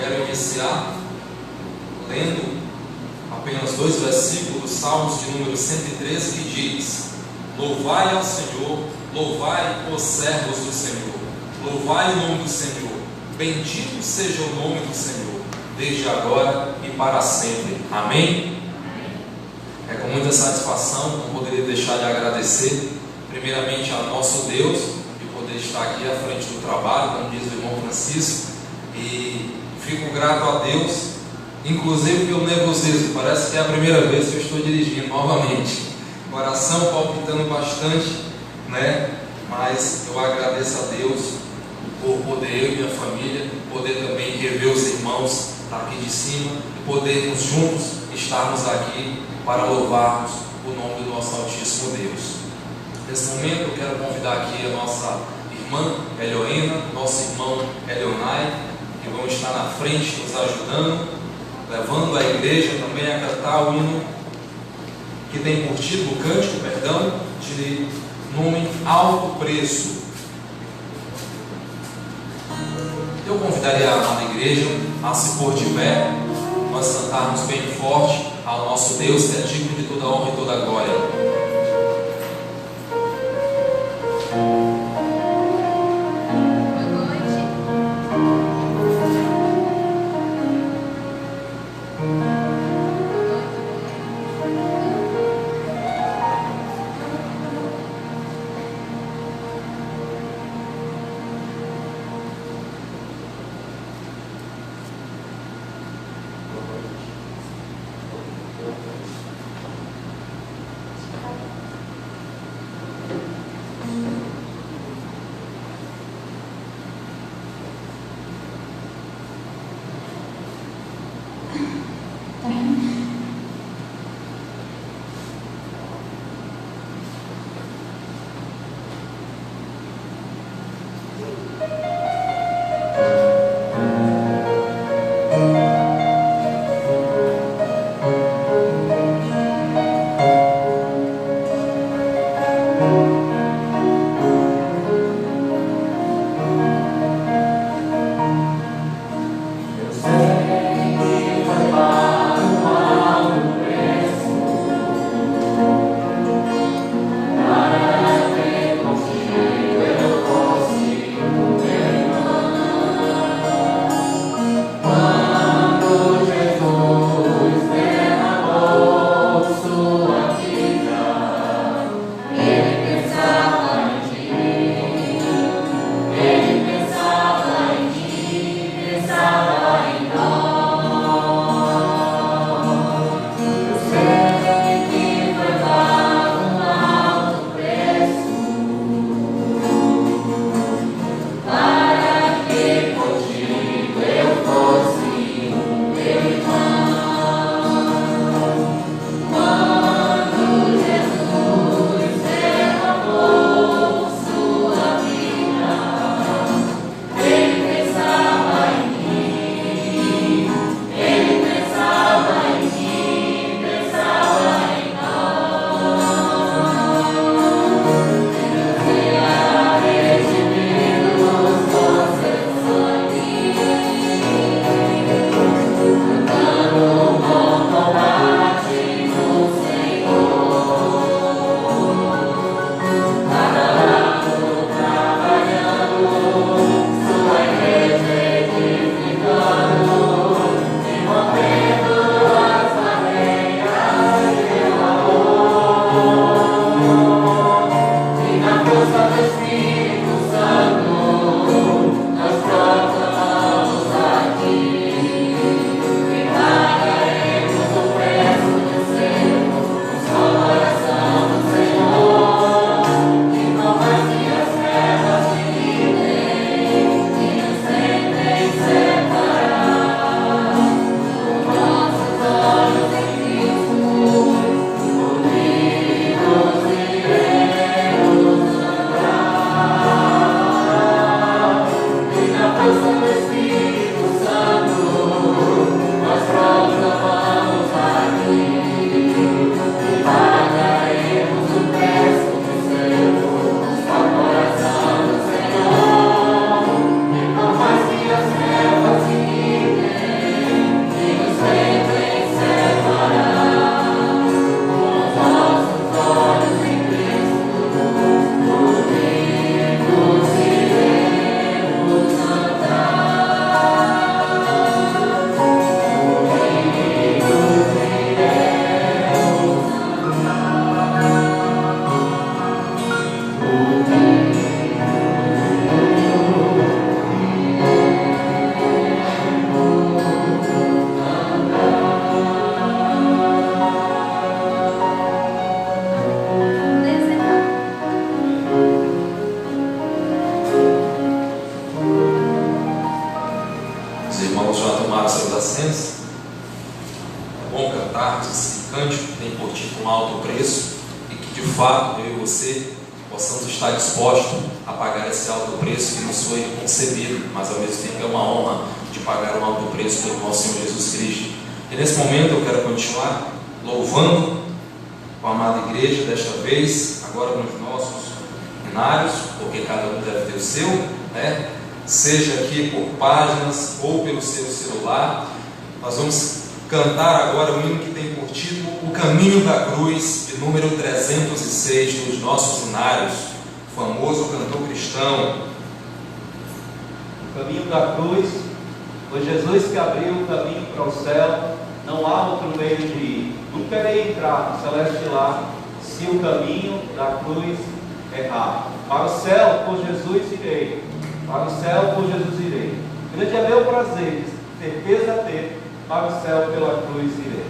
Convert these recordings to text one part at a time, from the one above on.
quero iniciar lendo apenas 2 versículos, Salmos de número 113, que diz: Louvai ao Senhor, louvai os servos do Senhor, louvai o nome do Senhor, bendito seja o nome do Senhor, desde agora e para sempre. Amém? É com muita satisfação, não poderia deixar de agradecer primeiramente a nosso Deus de poder estar aqui à frente do trabalho, como diz o irmão Francisco, e fico grato a Deus, inclusive pelo nervosismo. Parece que é a primeira vez que eu estou dirigindo novamente, coração palpitando bastante, né? Mas eu agradeço a Deus por poder eu e minha família, poder também rever os irmãos daqui de cima, e podermos juntos estarmos aqui para louvarmos o nome do nosso Altíssimo Deus. Nesse momento eu quero convidar aqui a nossa irmã Elioena, nosso irmão Elionai, que vão estar na frente nos ajudando, levando a igreja também a cantar o hino que tem por título, o cântico, perdão, de nome Alto Preço. Eu convidaria a amada igreja a se pôr de pé, nós cantarmos bem forte ao nosso Deus, que é digno de toda honra e toda glória. Foi para o mar. Os irmãos já tomaram seus assentos. É bom cantarmos esse cântico que tem por título Um Alto Preço, e que de fato eu e você possamos estar dispostos a pagar esse alto preço que nos foi concebido, mas ao mesmo tempo é uma honra de pagar um alto preço pelo nosso Senhor Jesus Cristo. E nesse momento eu quero continuar louvando com a amada igreja, desta vez, agora nos nossos cenários, porque cada um deve ter o seu, né? Seja aqui por páginas ou pelo seu celular. Nós vamos cantar agora o hino que tem por título O Caminho da Cruz, de número 306 dos nossos cenários, famoso cantor cristão. O caminho da cruz, foi Jesus que abriu o caminho para o céu, não há outro meio de ir. Nunca irei entrar no celeste lar, se o caminho da cruz errar. Para o céu, por Jesus irei. Para o céu, por Jesus irei. Grande é meu prazer, certeza ter. Para o céu, pela cruz irei.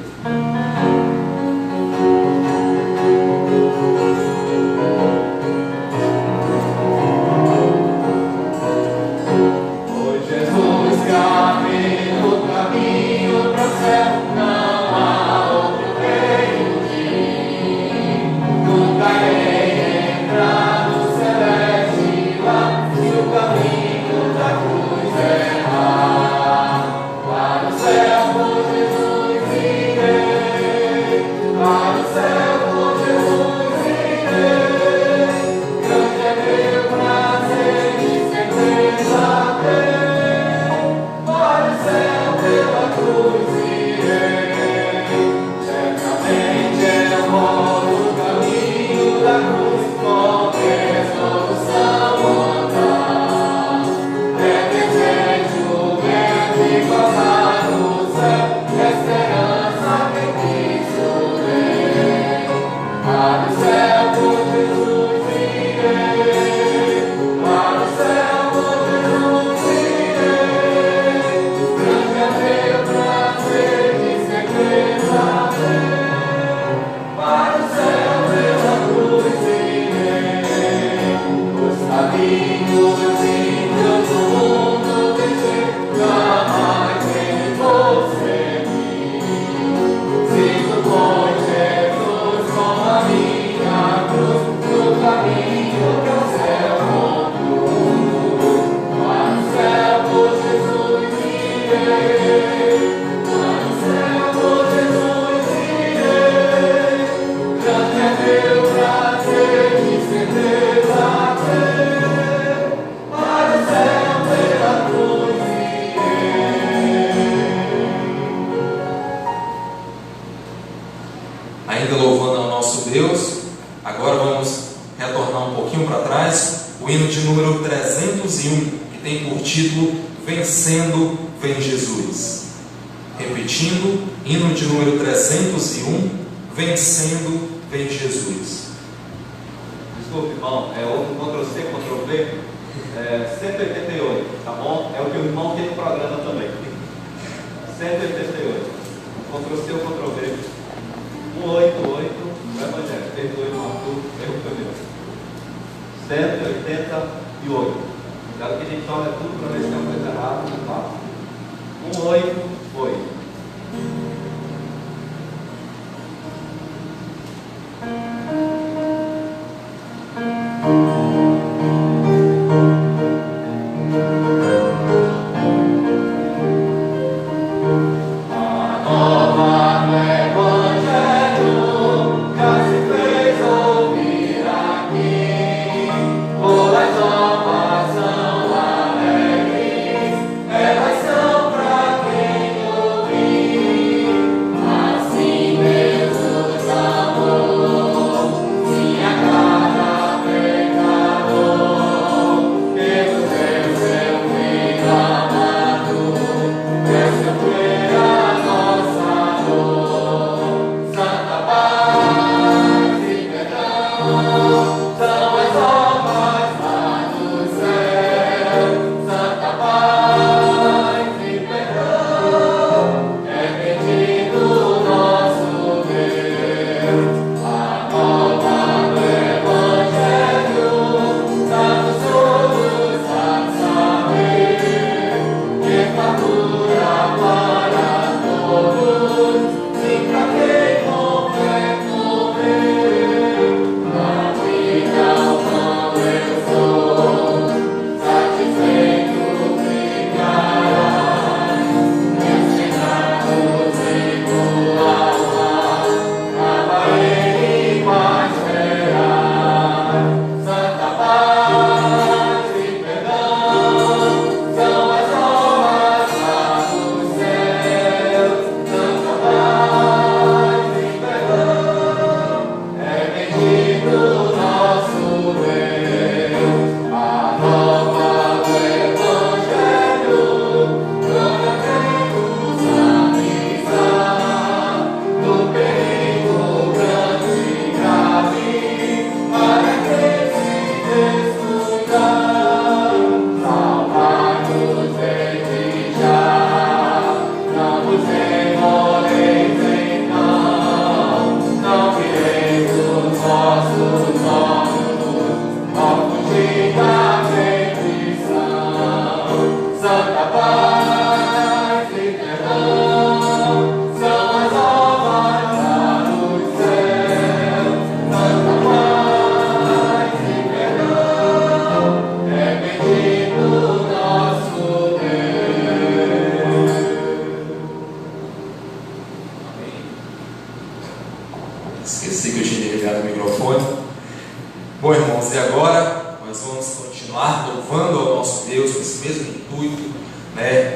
Ainda louvando ao nosso Deus, agora vamos retornar um pouquinho para trás, o hino de número 301, que tem por título Vencendo Vem Jesus. Repetindo, hino de número 301, Vencendo Vem Jesus. Desculpe, irmão, houve um Ctrl-C, Ctrl-V, 188, tá bom? É o que o irmão tem no programa também. 188. Ctrl-C ou Ctrl-V. 188, o Evangelho, perdoe o Arthur, erro foi meu. 188. Quero que a gente olhe tudo para ver se tem uma coisa errada, tá? 18 foi. Alegria.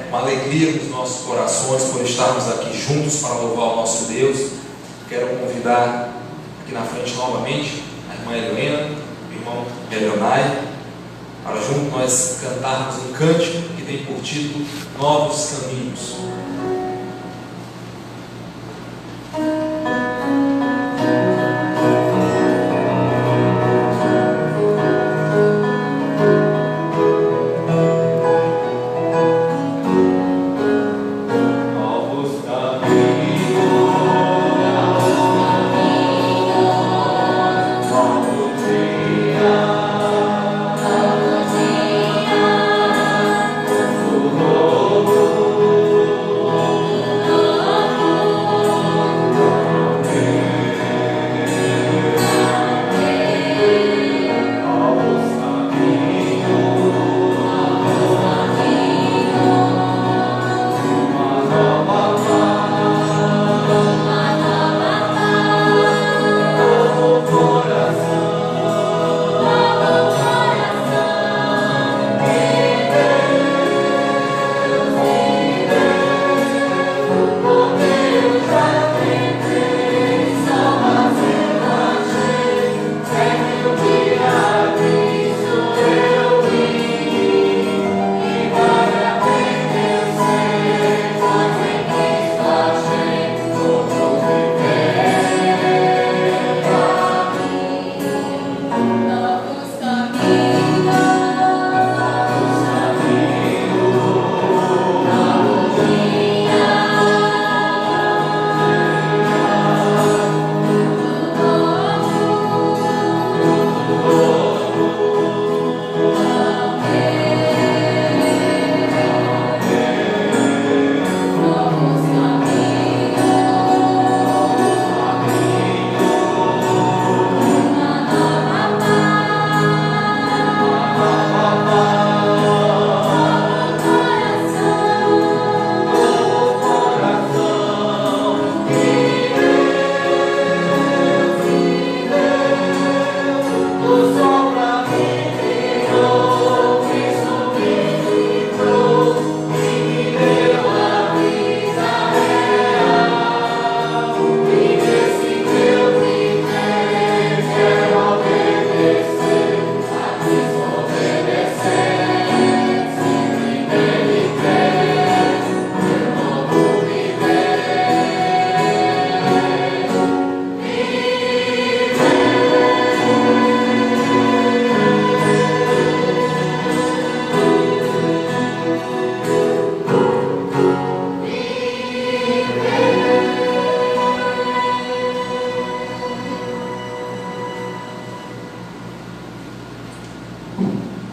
uma alegria nos nossos corações por estarmos aqui juntos para louvar o nosso Deus. Quero convidar aqui na frente novamente a irmã Helena, o irmão Elionai, para junto nós cantarmos um cântico que tem por título Novos Caminhos.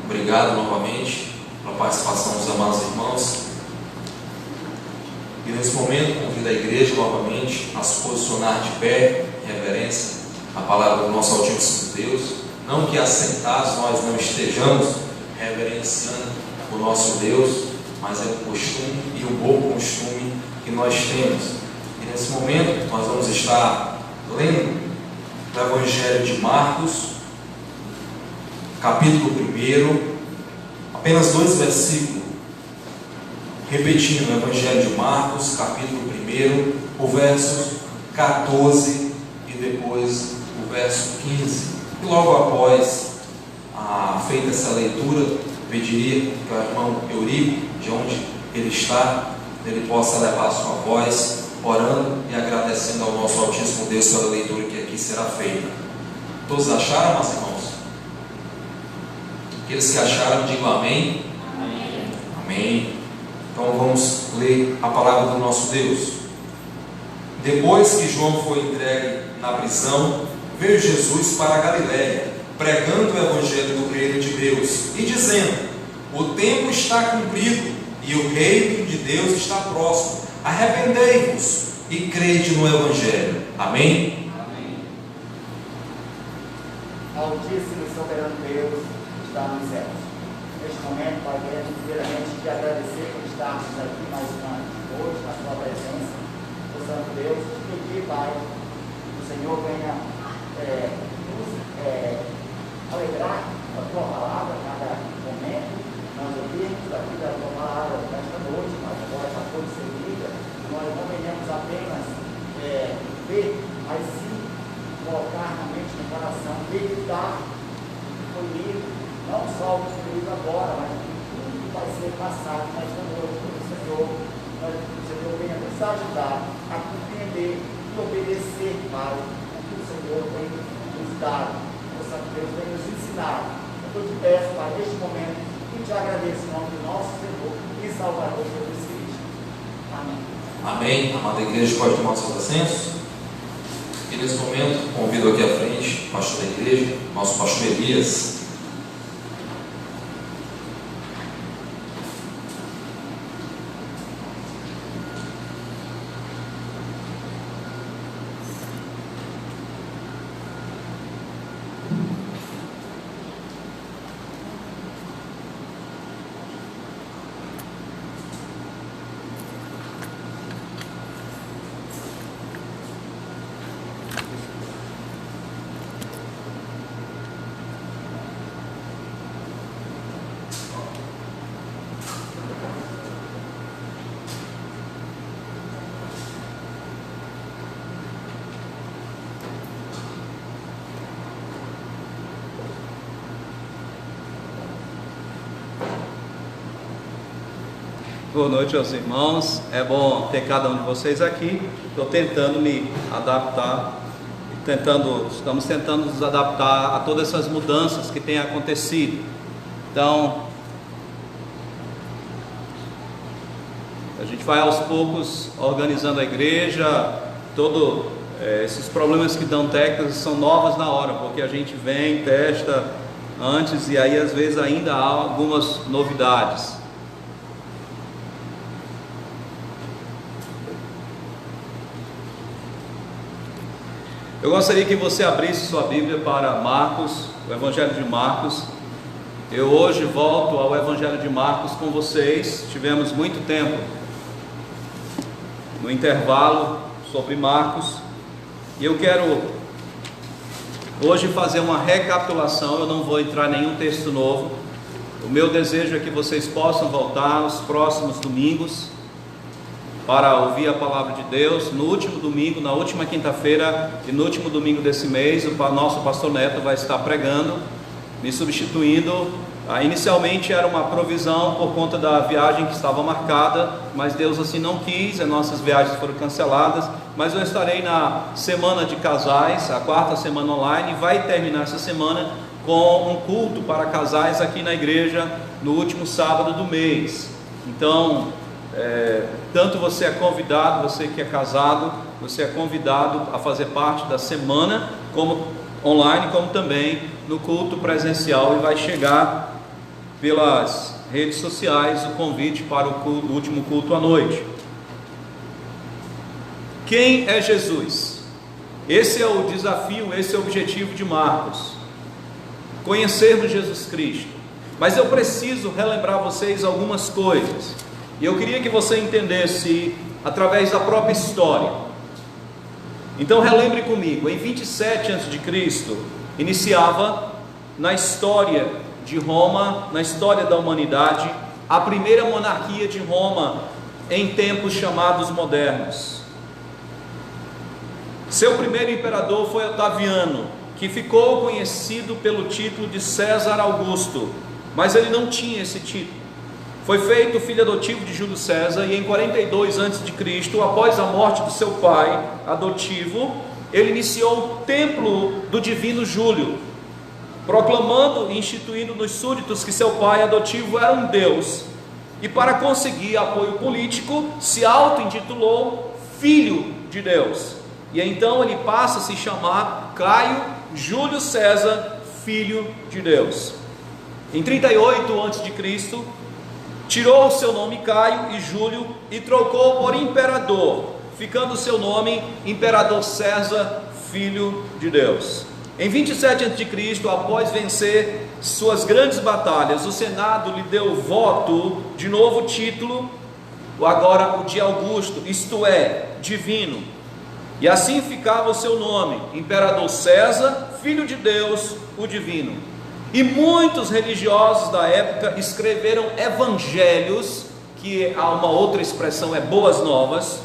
Obrigado novamente pela participação dos amados irmãos. E nesse momento convido a igreja novamente a se posicionar de pé em reverência à palavra do nosso Altíssimo Deus. Não que assentados nós não estejamos reverenciando o nosso Deus, mas é o costume e o bom costume que nós temos. E nesse momento nós vamos estar lendo o Evangelho de Marcos, capítulo 1, apenas 2 versículos, repetindo o Evangelho de Marcos, capítulo 1, o verso 14 e depois o verso 15. E logo após feita essa leitura, pediria que o irmão Eurico, de onde ele está, ele possa levar a sua voz, orando e agradecendo ao nosso Altíssimo Deus pela leitura que aqui será feita. Todos acharam, meus irmãos? Aqueles que acharam, digam amém. Amém. Amém. Então vamos ler a palavra do nosso Deus. Depois que João foi entregue na prisão, veio Jesus para a Galiléia, pregando o evangelho do reino de Deus e dizendo: o tempo está cumprido e o reino de Deus está próximo. Arrependei-vos e crede no evangelho. Amém. Amém. Altíssimo e soberano Deus está nos céus. Neste momento, Pai, queremos primeiramente te agradecer por estarmos aqui mais uma hoje na sua presença. O Santo Deus, te pedir, Pai, que o Senhor venha nos alegrar com a tua palavra a cada momento, nós ouvirmos aqui da tua palavra, nesta está foi lido, não só o livro agora, mas tudo que vai ser passado nesta noite pelo Senhor. O Senhor venha nos ajudar a compreender e obedecer, Pai, o que o Senhor tem nos dado. O Santo Deus vem nos ensinar. Eu te peço, Pai, neste momento, e te agradeço em nome do nosso Senhor e Salvador Jesus Cristo. Amém. Amém. Amada igreja, pode tomar seus assentos. E nesse momento, convido aqui à frente o pastor da igreja, nosso pastor Elias. Boa noite aos irmãos, é bom ter cada um de vocês aqui. Estou tentando me adaptar, estamos tentando nos adaptar a todas essas mudanças que têm acontecido. Então, a gente vai aos poucos organizando a igreja. Esses problemas que dão técnicas são novas na hora, porque a gente vem, testa antes e aí às vezes ainda há algumas novidades. Eu gostaria que você abrisse sua Bíblia para Marcos, o Evangelho de Marcos. Eu hoje volto ao Evangelho de Marcos com vocês. Tivemos muito tempo no intervalo sobre Marcos. E eu quero hoje fazer uma recapitulação. Eu não vou entrar em nenhum texto novo. O meu desejo é que vocês possam voltar nos próximos domingos para ouvir a palavra de Deus. No último domingo, na última quinta-feira e no último domingo desse mês, o nosso pastor Neto vai estar pregando, me substituindo. Inicialmente era uma provisão por conta da viagem que estava marcada, mas Deus assim não quis, as nossas viagens foram canceladas. Mas eu estarei na semana de casais, a quarta semana online, e vai terminar essa semana com um culto para casais aqui na igreja no último sábado do mês. Então, tanto você é convidado, você que é casado, você é convidado a fazer parte da semana, como online, como também no culto presencial, e vai chegar pelas redes sociais o convite para o último culto à noite. Quem é Jesus? Esse é o desafio, esse é o objetivo de Marcos, conhecermos Jesus Cristo. Mas eu preciso relembrar vocês algumas coisas. E eu queria que você entendesse através da própria história. Então relembre comigo, em 27 a.C., iniciava na história de Roma, na história da humanidade, a primeira monarquia de Roma em tempos chamados modernos. Seu primeiro imperador foi Otaviano, que ficou conhecido pelo título de César Augusto, mas ele não tinha esse título. Foi feito filho adotivo de Júlio César, e em 42 a.C., após a morte do seu pai adotivo, ele iniciou o templo do divino Júlio, proclamando e instituindo nos súditos que seu pai adotivo era um deus, e para conseguir apoio político, se auto-intitulou Filho de Deus, e então ele passa a se chamar Caio Júlio César, Filho de Deus. Em 38 a.C., tirou o seu nome Caio e Júlio e trocou por imperador, ficando o seu nome Imperador César, Filho de Deus. Em 27 a.C., após vencer suas grandes batalhas, o Senado lhe deu o voto de novo título, agora o de Augusto, isto é, divino. E assim ficava o seu nome, Imperador César, Filho de Deus, o divino. E muitos religiosos da época escreveram evangelhos, que há uma outra expressão, é boas novas,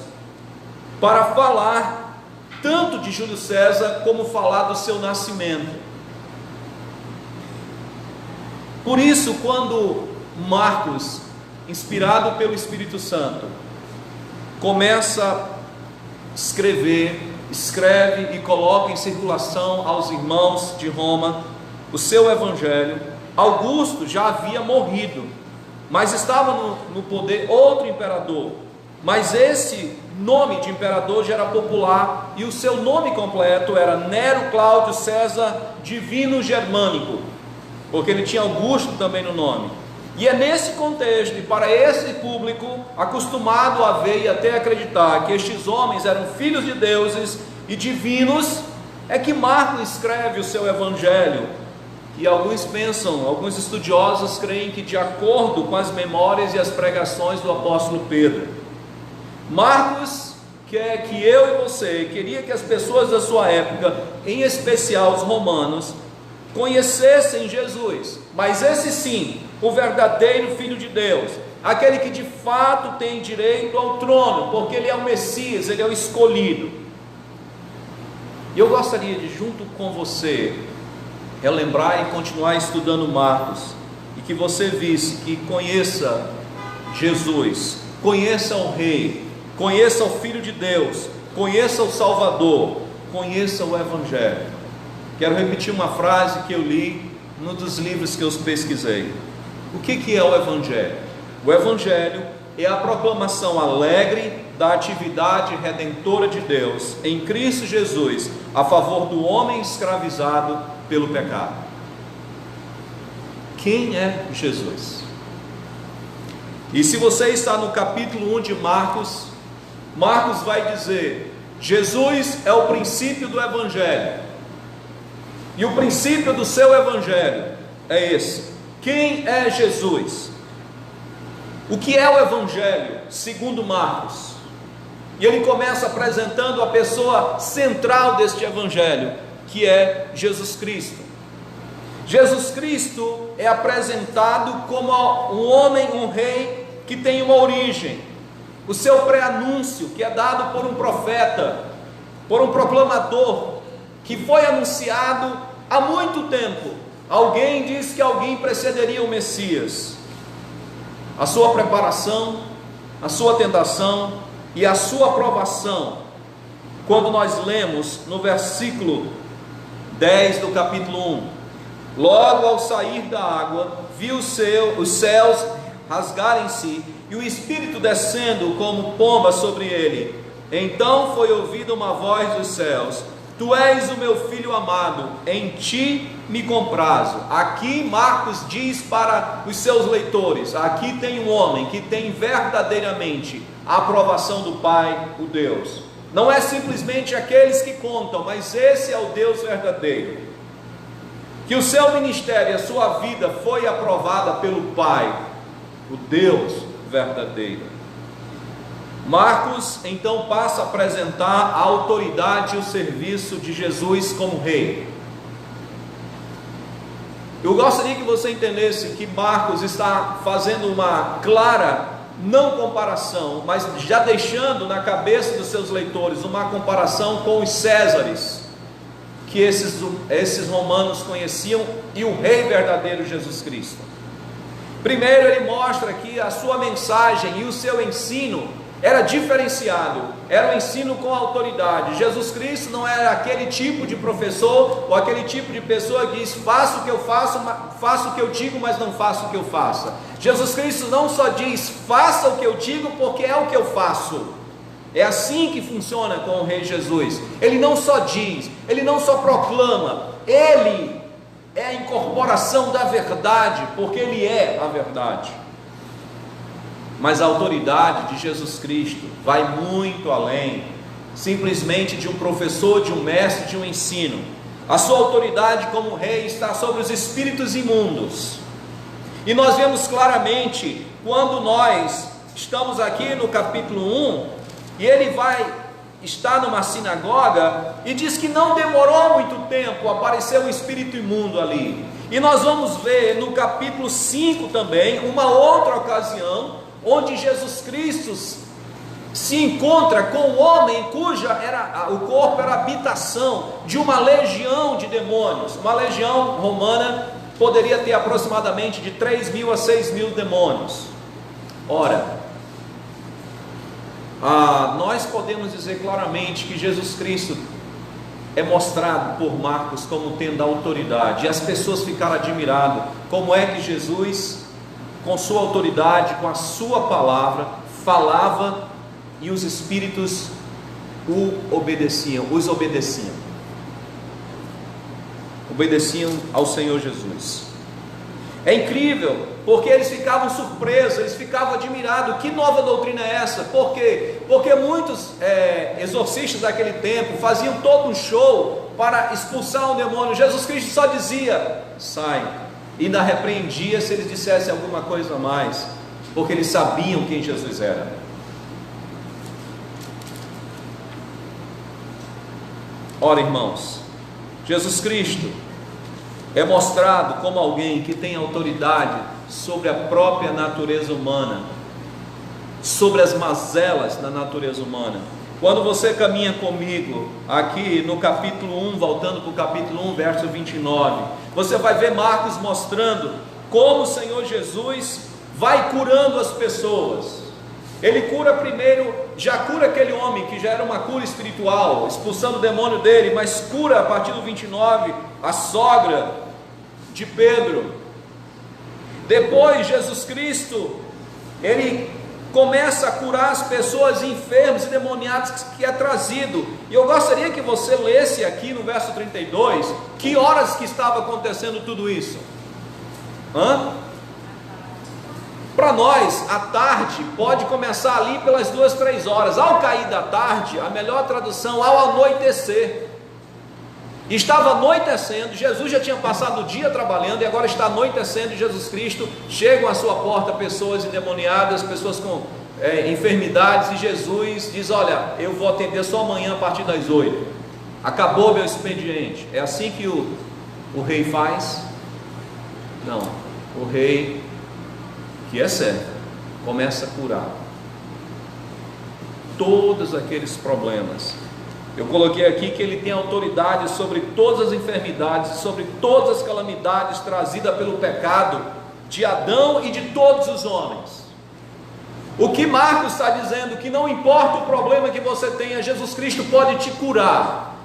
para falar tanto de Júlio César como falar do seu nascimento. Por isso, quando Marcos, inspirado pelo Espírito Santo, começa a escreve e coloca em circulação aos irmãos de Roma o seu evangelho, Augusto já havia morrido, mas estava no poder outro imperador, mas esse nome de imperador já era popular, e o seu nome completo era Nero Cláudio César Divino Germânico, porque ele tinha Augusto também no nome. E é nesse contexto, e para esse público acostumado a ver e até acreditar que estes homens eram filhos de deuses e divinos, é que Marcos escreve o seu evangelho. E alguns pensam, alguns estudiosos creem que de acordo com as memórias e as pregações do apóstolo Pedro. Marcos quer que eu e você, queria que as pessoas da sua época, em especial os romanos, conhecessem Jesus, mas esse sim, o verdadeiro Filho de Deus, aquele que de fato tem direito ao trono, porque ele é o Messias, ele é o escolhido. E eu gostaria de, junto com você, relembrar e continuar estudando Marcos, e que você visse, que conheça Jesus, conheça o Rei, conheça o Filho de Deus, conheça o Salvador, conheça o Evangelho. Quero repetir uma frase que eu li num dos livros que eu pesquisei. O que é o Evangelho? O Evangelho é a proclamação alegre da atividade redentora de Deus em Cristo Jesus a favor do homem escravizado pelo pecado. Quem é Jesus? E se você está no capítulo 1 de Marcos, Marcos vai dizer: Jesus é o princípio do Evangelho. E o princípio do seu Evangelho é esse: quem é Jesus? O que é o Evangelho segundo Marcos? E ele começa apresentando a pessoa central deste Evangelho, que é Jesus Cristo. Jesus Cristo é apresentado como um homem, um rei que tem uma origem. O seu pré-anúncio, que é dado por um profeta, por um proclamador, que foi anunciado há muito tempo. Alguém diz que alguém precederia o Messias. A sua preparação, a sua tentação e a sua aprovação, quando nós lemos no versículo 10 do capítulo 1: logo ao sair da água, viu os céus rasgarem-se e o Espírito descendo como pomba sobre ele. Então foi ouvida uma voz dos céus: tu és o meu filho amado, em ti me comprazo. Aqui Marcos diz para os seus leitores: aqui tem um homem que tem verdadeiramente a aprovação do Pai, o Deus. Não é simplesmente aqueles que contam, mas esse é o Deus verdadeiro. Que o seu ministério e a sua vida foi aprovada pelo Pai, o Deus verdadeiro. Marcos então passa a apresentar a autoridade e o serviço de Jesus como rei. Eu gostaria que você entendesse que Marcos está fazendo uma clara não comparação, mas já deixando na cabeça dos seus leitores uma comparação com os Césares, que esses romanos conheciam, e o rei verdadeiro Jesus Cristo. Primeiro ele mostra que a sua mensagem e o seu ensino era diferenciado, era um ensino com autoridade. Jesus Cristo não era aquele tipo de professor ou aquele tipo de pessoa que diz: faço o que eu faço, faço o que eu digo, mas não faço o que eu faço. Jesus Cristo não só diz: faça o que eu digo, porque é o que eu faço. É assim que funciona com o Rei Jesus. Ele não só diz, ele não só proclama, ele é a incorporação da verdade, porque ele é a verdade. Mas a autoridade de Jesus Cristo vai muito além simplesmente de um professor, de um mestre, de um ensino. A sua autoridade como rei está sobre os espíritos imundos. E nós vemos claramente quando nós estamos aqui no capítulo 1, e ele vai estar numa sinagoga e diz que não demorou muito tempo, apareceu um espírito imundo ali. E nós vamos ver no capítulo 5 também uma outra ocasião onde Jesus Cristo se encontra com um homem o corpo era habitação de uma legião de demônios, uma legião romana poderia ter aproximadamente de 3.000 a 6.000 demônios. Ora, nós podemos dizer claramente que Jesus Cristo é mostrado por Marcos como tendo autoridade, e as pessoas ficaram admiradas, como é que Jesus, com sua autoridade, com a sua palavra, falava e os espíritos obedeciam ao Senhor Jesus. É incrível, porque eles ficavam surpresos, eles ficavam admirados. Que nova doutrina é essa? Por quê? Porque muitos exorcistas daquele tempo faziam todo um show para expulsar um demônio. Jesus Cristo só dizia: sai, e ainda repreendia se eles dissessem alguma coisa a mais, porque eles sabiam quem Jesus era. Ora, irmãos, Jesus Cristo é mostrado como alguém que tem autoridade sobre a própria natureza humana, sobre as mazelas da natureza humana. Quando você caminha comigo aqui no capítulo 1, voltando para o capítulo 1, verso 29, você vai ver Marcos mostrando como o Senhor Jesus vai curando as pessoas. Ele cura primeiro, já cura aquele homem que já era uma cura espiritual, expulsando o demônio dele, mas cura a partir do 29 a sogra de Pedro. Depois Jesus Cristo, ele começa a curar as pessoas enfermas e demoniadas que é trazido. E eu gostaria que você lesse aqui no verso 32, que horas que estava acontecendo tudo isso? Para nós, a tarde pode começar ali pelas 2, 3 horas. Ao cair da tarde, a melhor tradução, ao anoitecer. Estava anoitecendo, Jesus já tinha passado o dia trabalhando, e agora está anoitecendo, e Jesus Cristo, chegam à sua porta pessoas endemoniadas, pessoas com enfermidades, e Jesus diz: olha, eu vou atender só amanhã a partir das 8, acabou meu expediente. É assim que o rei faz? Não, o rei, que é certo, começa a curar todos aqueles problemas. Eu coloquei aqui que ele tem autoridade sobre todas as enfermidades, sobre todas as calamidades trazidas pelo pecado de Adão e de todos os homens. O que Marcos está dizendo, que não importa o problema que você tenha, Jesus Cristo pode te curar,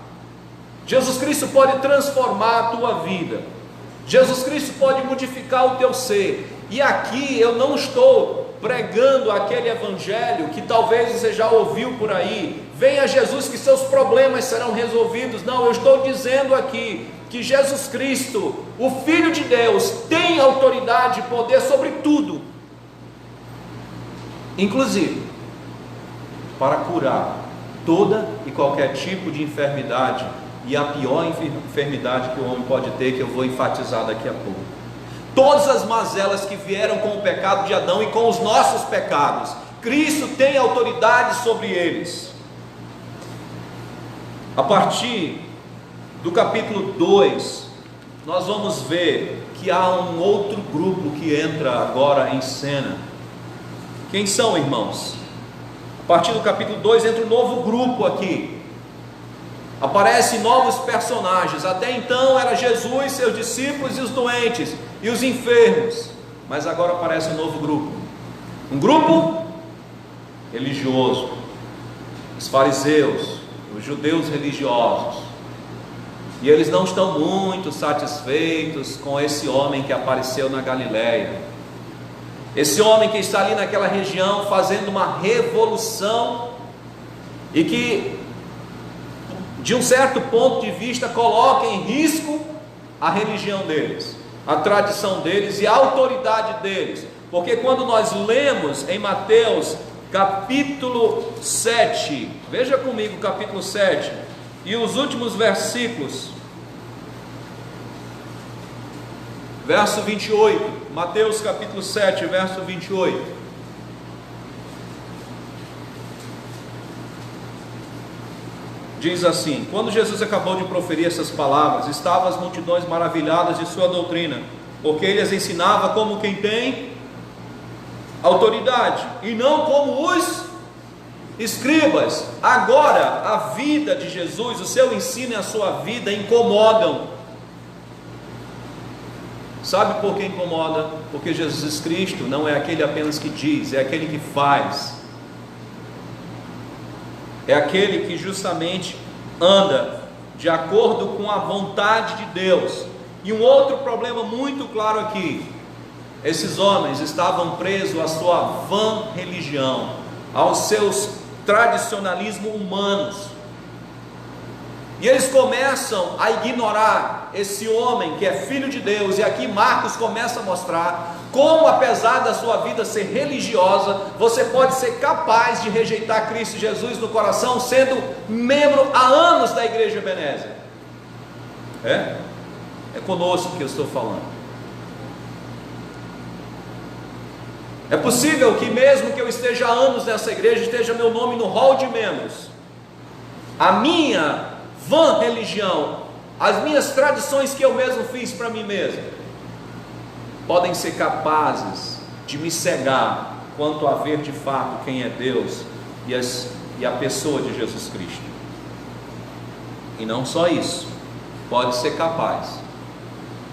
Jesus Cristo pode transformar a tua vida, Jesus Cristo pode modificar o teu ser. E aqui eu não estou pregando aquele evangelho que talvez você já ouviu por aí: venha Jesus que seus problemas serão resolvidos. Não, eu estou dizendo aqui que Jesus Cristo, o Filho de Deus, tem autoridade e poder sobre tudo, inclusive para curar toda e qualquer tipo de enfermidade, e a pior enfermidade que o homem pode ter, que eu vou enfatizar daqui a pouco. Todas as mazelas que vieram com o pecado de Adão e com os nossos pecados, Cristo tem autoridade sobre eles. A partir do capítulo 2, nós vamos ver que há um outro grupo que entra agora em cena. Quem são, irmãos? A partir do capítulo 2 entra um novo grupo aqui. Aparecem novos personagens. Até então era Jesus, seus discípulos e os doentes e os enfermos, mas agora aparece um novo grupo, um grupo religioso, os fariseus, os judeus religiosos, e eles não estão muito satisfeitos com esse homem que apareceu na Galileia, esse homem que está ali naquela região fazendo uma revolução, e que de um certo ponto de vista coloca em risco a religião deles, a tradição deles e a autoridade deles. Porque quando nós lemos em Mateus capítulo 7, veja comigo capítulo 7 e os últimos versículos, verso 28, Mateus capítulo 7, verso 28. Diz assim: quando Jesus acabou de proferir essas palavras, estavam as multidões maravilhadas de sua doutrina, porque ele as ensinava como quem tem autoridade, e não como os escribas. Agora, a vida de Jesus, o seu ensino e a sua vida incomodam. Sabe por que incomoda? Porque Jesus Cristo não é aquele apenas que diz, é aquele que faz. É aquele que justamente anda de acordo com a vontade de Deus. E um outro problema muito claro aqui: esses homens estavam presos à sua vã religião, aos seus tradicionalismos humanos. E eles começam a ignorar esse homem que é filho de Deus. E aqui Marcos começa a mostrar como, apesar da sua vida ser religiosa, você pode ser capaz de rejeitar Cristo Jesus no coração, sendo membro há anos da igreja Ebenezer. É conosco que eu estou falando. É possível que mesmo que eu esteja há anos nessa igreja, esteja meu nome no hall de membros, a minha vã religião, as minhas tradições que eu mesmo fiz para mim mesmo, podem ser capazes de me cegar quanto a ver de fato quem é Deus e a pessoa de Jesus Cristo. E não só isso, pode ser capaz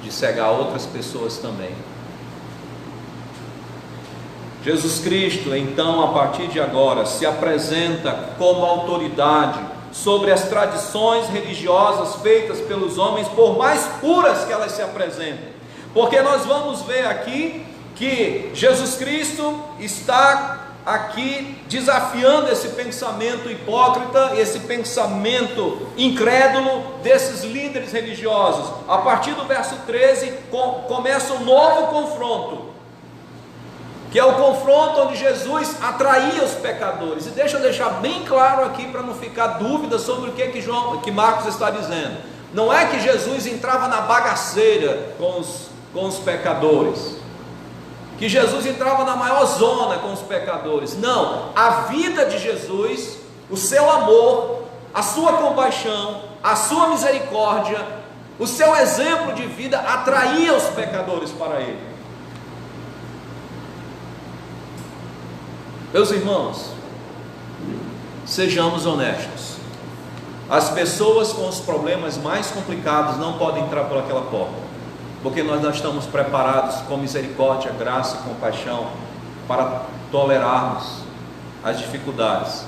de cegar outras pessoas também. Jesus Cristo, então, a partir de agora, se apresenta como autoridade sobre as tradições religiosas feitas pelos homens, por mais puras que elas se apresentem. Porque nós vamos ver aqui que Jesus Cristo está aqui desafiando esse pensamento hipócrita, esse pensamento incrédulo desses líderes religiosos. A partir do verso 13 começa um novo confronto, que é o confronto onde Jesus atraía os pecadores. E deixa eu deixar bem claro aqui, para não ficar dúvida sobre o que Marcos está dizendo. Não é que Jesus entrava na bagaceira com os pecadores, que Jesus entrava na maior zona com os pecadores. Não, a vida de Jesus, o seu amor, a sua compaixão, a sua misericórdia, o seu exemplo de vida atraía os pecadores para ele. Meus irmãos, sejamos honestos. As pessoas com os problemas mais complicados não podem entrar por aquela porta, porque nós não estamos preparados com misericórdia, graça e compaixão para tolerarmos as dificuldades.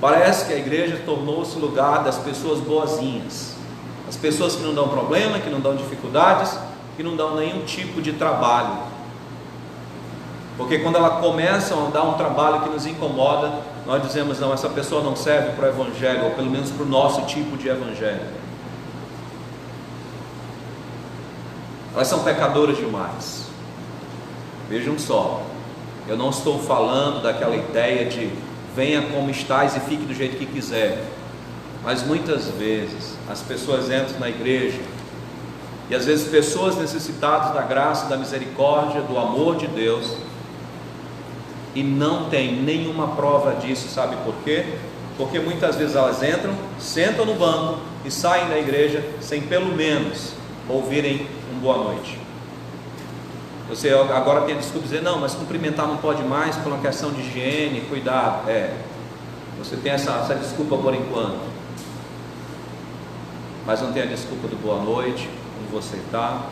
Parece que a igreja tornou-se o lugar das pessoas boazinhas, as pessoas que não dão problema, que não dão dificuldades, que não dão nenhum tipo de trabalho. Porque quando ela começa a dar um trabalho que nos incomoda, nós dizemos: não, essa pessoa não serve para o evangelho, ou pelo menos para o nosso tipo de evangelho. Elas são pecadoras demais. Vejam só, eu não estou falando daquela ideia de venha como estás e fique do jeito que quiser. Mas muitas vezes as pessoas entram na igreja, e às vezes pessoas necessitadas da graça, da misericórdia, do amor de Deus, e não tem nenhuma prova disso. Sabe por quê? Porque muitas vezes elas entram, sentam no banco e saem da igreja sem pelo menos ouvirem um boa noite. Você agora tem a desculpa de dizer: não, mas cumprimentar não pode mais por uma questão de higiene, cuidado. Você tem essa desculpa por enquanto, mas não tem a desculpa do boa noite, como você está.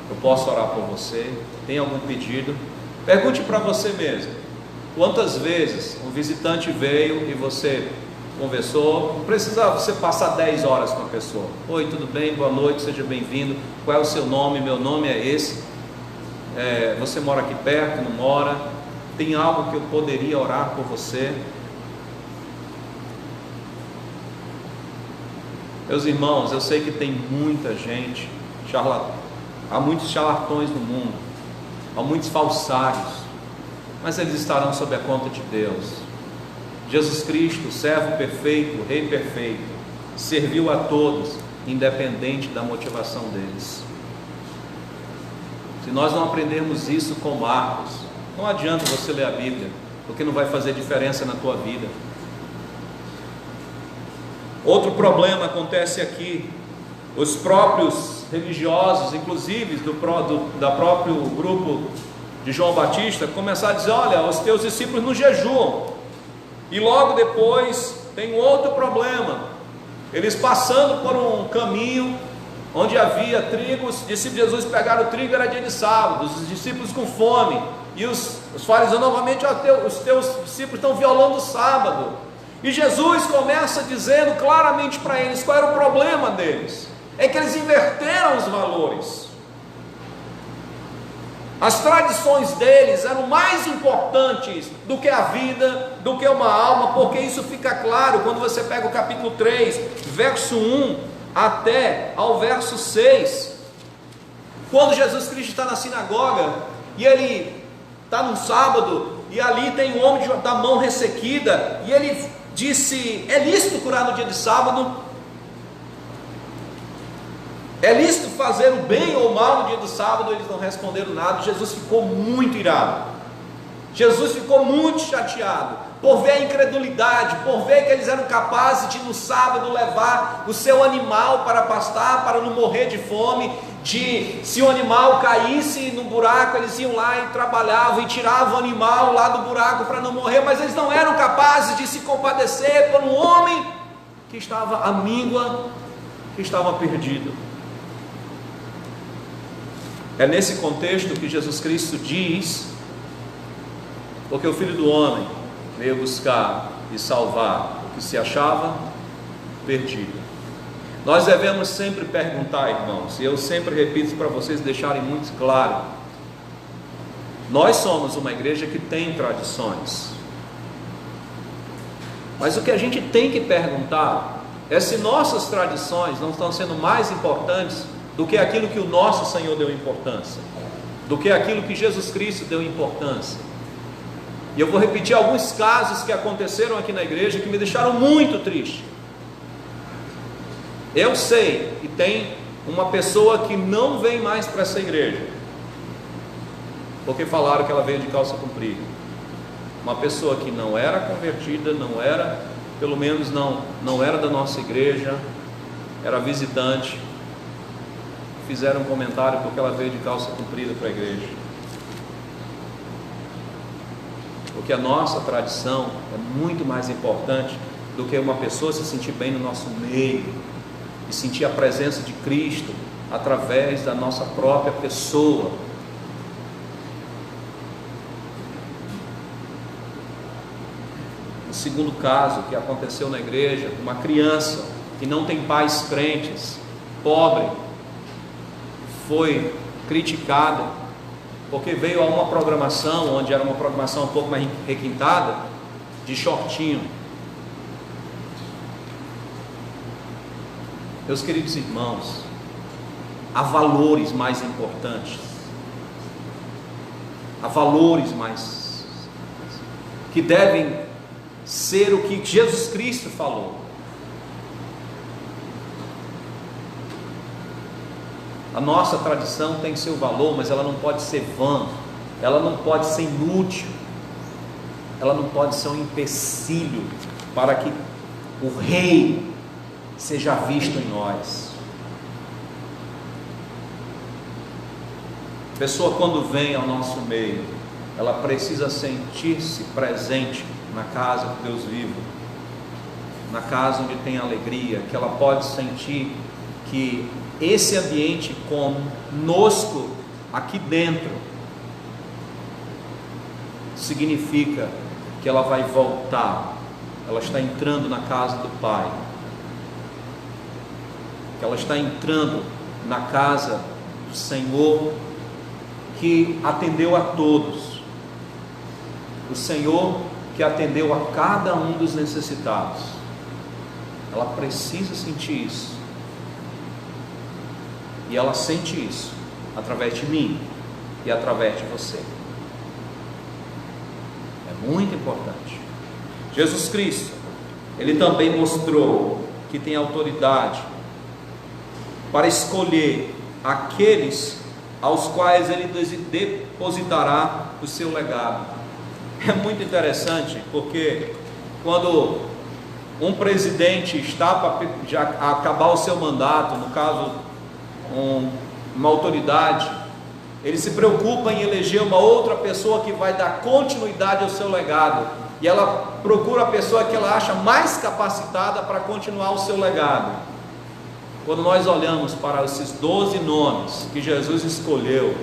Eu posso orar por você? Tem algum pedido? Pergunte para você mesmo: quantas vezes um visitante veio e você conversou? Não precisa você passar 10 horas com a pessoa. Oi, tudo bem? Boa noite, seja bem-vindo. Qual é o seu nome? Meu nome é esse. Você mora aqui perto? Não mora? Tem algo que eu poderia orar por você? Meus irmãos, eu sei que tem muita gente, há muitos charlatões no mundo, há muitos falsários, mas eles estarão sob a conta de Deus. Jesus Cristo, servo perfeito, rei perfeito, serviu a todos, independente da motivação deles. Se nós não aprendermos isso com Marcos, não adianta você ler a Bíblia, porque não vai fazer diferença na tua vida. Outro problema acontece aqui: os próprios religiosos, inclusive da próprio grupo de João Batista, começaram a dizer: olha, os teus discípulos não jejuam. E logo depois tem outro problema: eles passando por um caminho onde havia trigo, os discípulos de Jesus pegaram o trigo, era dia de sábado, os discípulos com fome, e os fariseus novamente: os teus discípulos estão violando o sábado. E Jesus começa dizendo claramente para eles qual era o problema deles: é que eles inverteram os valores. As tradições deles eram mais importantes do que a vida, do que uma alma, porque isso fica claro quando você pega o capítulo 3, verso 1 até ao verso 6, quando Jesus Cristo está na sinagoga, e ele está num sábado, e ali tem um homem da mão ressequida, e ele disse: é lícito curar no dia de sábado? É lícito fazer o bem ou o mal no dia do sábado? Eles não responderam nada. Jesus ficou muito irado, Jesus ficou muito chateado, por ver a incredulidade, por ver que eles eram capazes de no sábado levar o seu animal para pastar, para não morrer de fome, se o animal caísse no buraco, eles iam lá e trabalhavam e tiravam o animal lá do buraco para não morrer, mas eles não eram capazes de se compadecer por um homem que estava à míngua, que estava perdido. É nesse contexto que Jesus Cristo diz: porque o Filho do Homem veio buscar e salvar o que se achava perdido. Nós devemos sempre perguntar, irmãos, e eu sempre repito para vocês deixarem muito claro: nós somos uma igreja que tem tradições, mas o que a gente tem que perguntar é se nossas tradições não estão sendo mais importantes do que aquilo que o nosso Senhor deu importância, do que aquilo que Jesus Cristo deu importância. E eu vou repetir alguns casos que aconteceram aqui na igreja que me deixaram muito triste. Eu sei que tem uma pessoa que não vem mais para essa igreja, porque falaram que ela veio de calça comprida. Uma pessoa que não era convertida, não era, pelo menos não era da nossa igreja, era visitante. Fizeram um comentário porque ela veio de calça comprida para a igreja. Porque a nossa tradição é muito mais importante do que uma pessoa se sentir bem no nosso meio e sentir a presença de Cristo através da nossa própria pessoa. O segundo caso que aconteceu na igreja, uma criança que não tem pais crentes, pobre, foi criticada porque veio a uma programação, onde era uma programação um pouco mais requintada, de shortinho. Meus queridos irmãos, há valores mais importantes, há valores mais que devem ser o que Jesus Cristo falou. A nossa tradição tem seu valor, mas ela não pode ser vã, ela não pode ser inútil, ela não pode ser um empecilho para que o Rei seja visto em nós. A pessoa, quando vem ao nosso meio, ela precisa sentir-se presente na casa que Deus vive, na casa onde tem alegria, que ela pode sentir que esse ambiente conosco aqui dentro significa que ela vai voltar, ela está entrando na casa do Pai, que ela está entrando na casa do Senhor que atendeu a todos, o Senhor que atendeu a cada um dos necessitados. Ela precisa sentir isso. E ela sente isso através de mim e através de você. É muito importante. Jesus Cristo, Ele também mostrou que tem autoridade para escolher aqueles aos quais Ele depositará o seu legado. É muito interessante, porque quando um presidente está para já acabar o seu mandato, no caso uma autoridade, ele se preocupa em eleger uma outra pessoa que vai dar continuidade ao seu legado, e ela procura a pessoa que ela acha mais capacitada para continuar o seu legado. quando nós olhamos para esses 12 nomes que Jesus escolheu,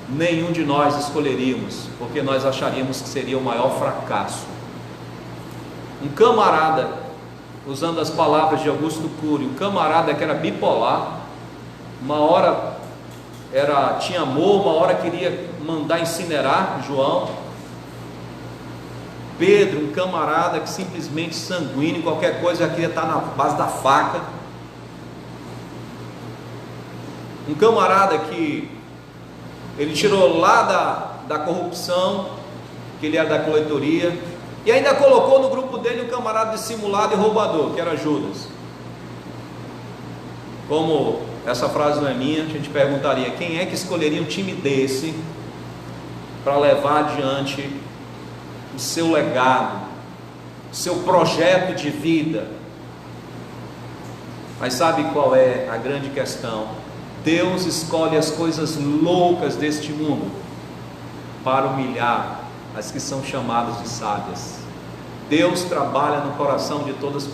nenhum de nós escolheríamos, porque nós acharíamos que seria o maior fracasso. Um camarada, usando as palavras de Augusto Cury, um camarada que era bipolar, uma hora tinha amor, uma hora queria mandar incinerar João. Pedro, um camarada que simplesmente sanguíneo, qualquer coisa já queria estar na base da faca. Um camarada que ele tirou lá da corrupção, que ele era da coletoria, e ainda colocou no grupo dele um camarada dissimulado e roubador, que era Judas. Como essa frase não é minha, a gente perguntaria: quem é que escolheria um time desse para levar adiante o seu legado, o seu projeto de vida? Mas sabe qual é a grande questão? Deus escolhe as coisas loucas deste mundo para humilhar as que são chamadas de sábias. Deus trabalha no coração de todas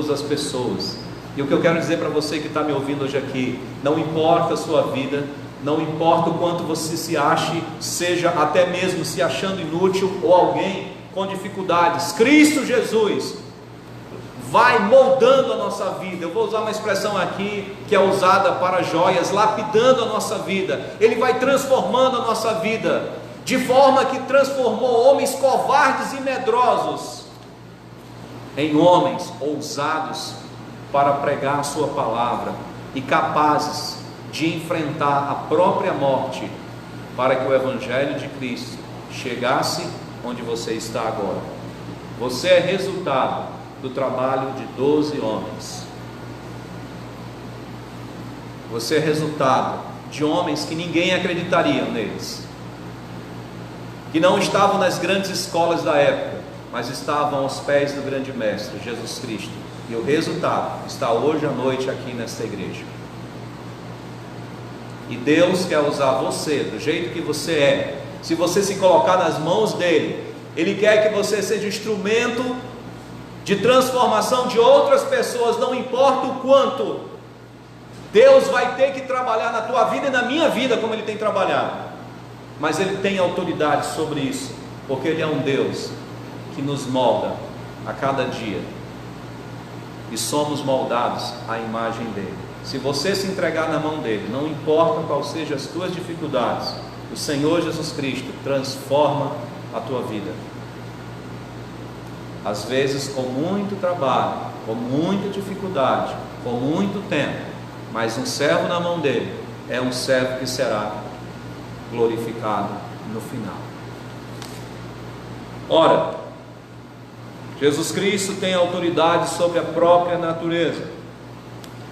as pessoas. E o que eu quero dizer para você que está me ouvindo hoje aqui: não importa a sua vida, não importa o quanto você se ache, seja até mesmo se achando inútil ou alguém com dificuldades, Cristo Jesus vai moldando a nossa vida. Eu vou usar uma expressão aqui que é usada para joias, lapidando a nossa vida. Ele vai transformando a nossa vida, de forma que transformou homens covardes e medrosos em homens ousados para pregar a sua palavra e capazes de enfrentar a própria morte, para que o Evangelho de Cristo chegasse onde você está agora. Você é resultado do trabalho de 12 homens. Você é resultado de homens que ninguém acreditaria neles, que não estavam nas grandes escolas da época, mas estavam aos pés do grande mestre, Jesus Cristo. E o resultado está hoje à noite aqui nesta igreja. E Deus quer usar você do jeito que você é. Se você se colocar nas mãos dele, Ele quer que você seja instrumento de transformação de outras pessoas. Não importa o quanto, Deus vai ter que trabalhar na tua vida e na minha vida como Ele tem trabalhado, mas Ele tem autoridade sobre isso, porque Ele é um Deus que nos molda a cada dia, e somos moldados à imagem dele. Se você se entregar na mão dele, não importa qual sejam as tuas dificuldades, o Senhor Jesus Cristo transforma a tua vida, às vezes com muito trabalho, com muita dificuldade, com muito tempo, mas um servo na mão dele é um servo que será glorificado no final. Ora, Jesus Cristo tem autoridade sobre a própria natureza.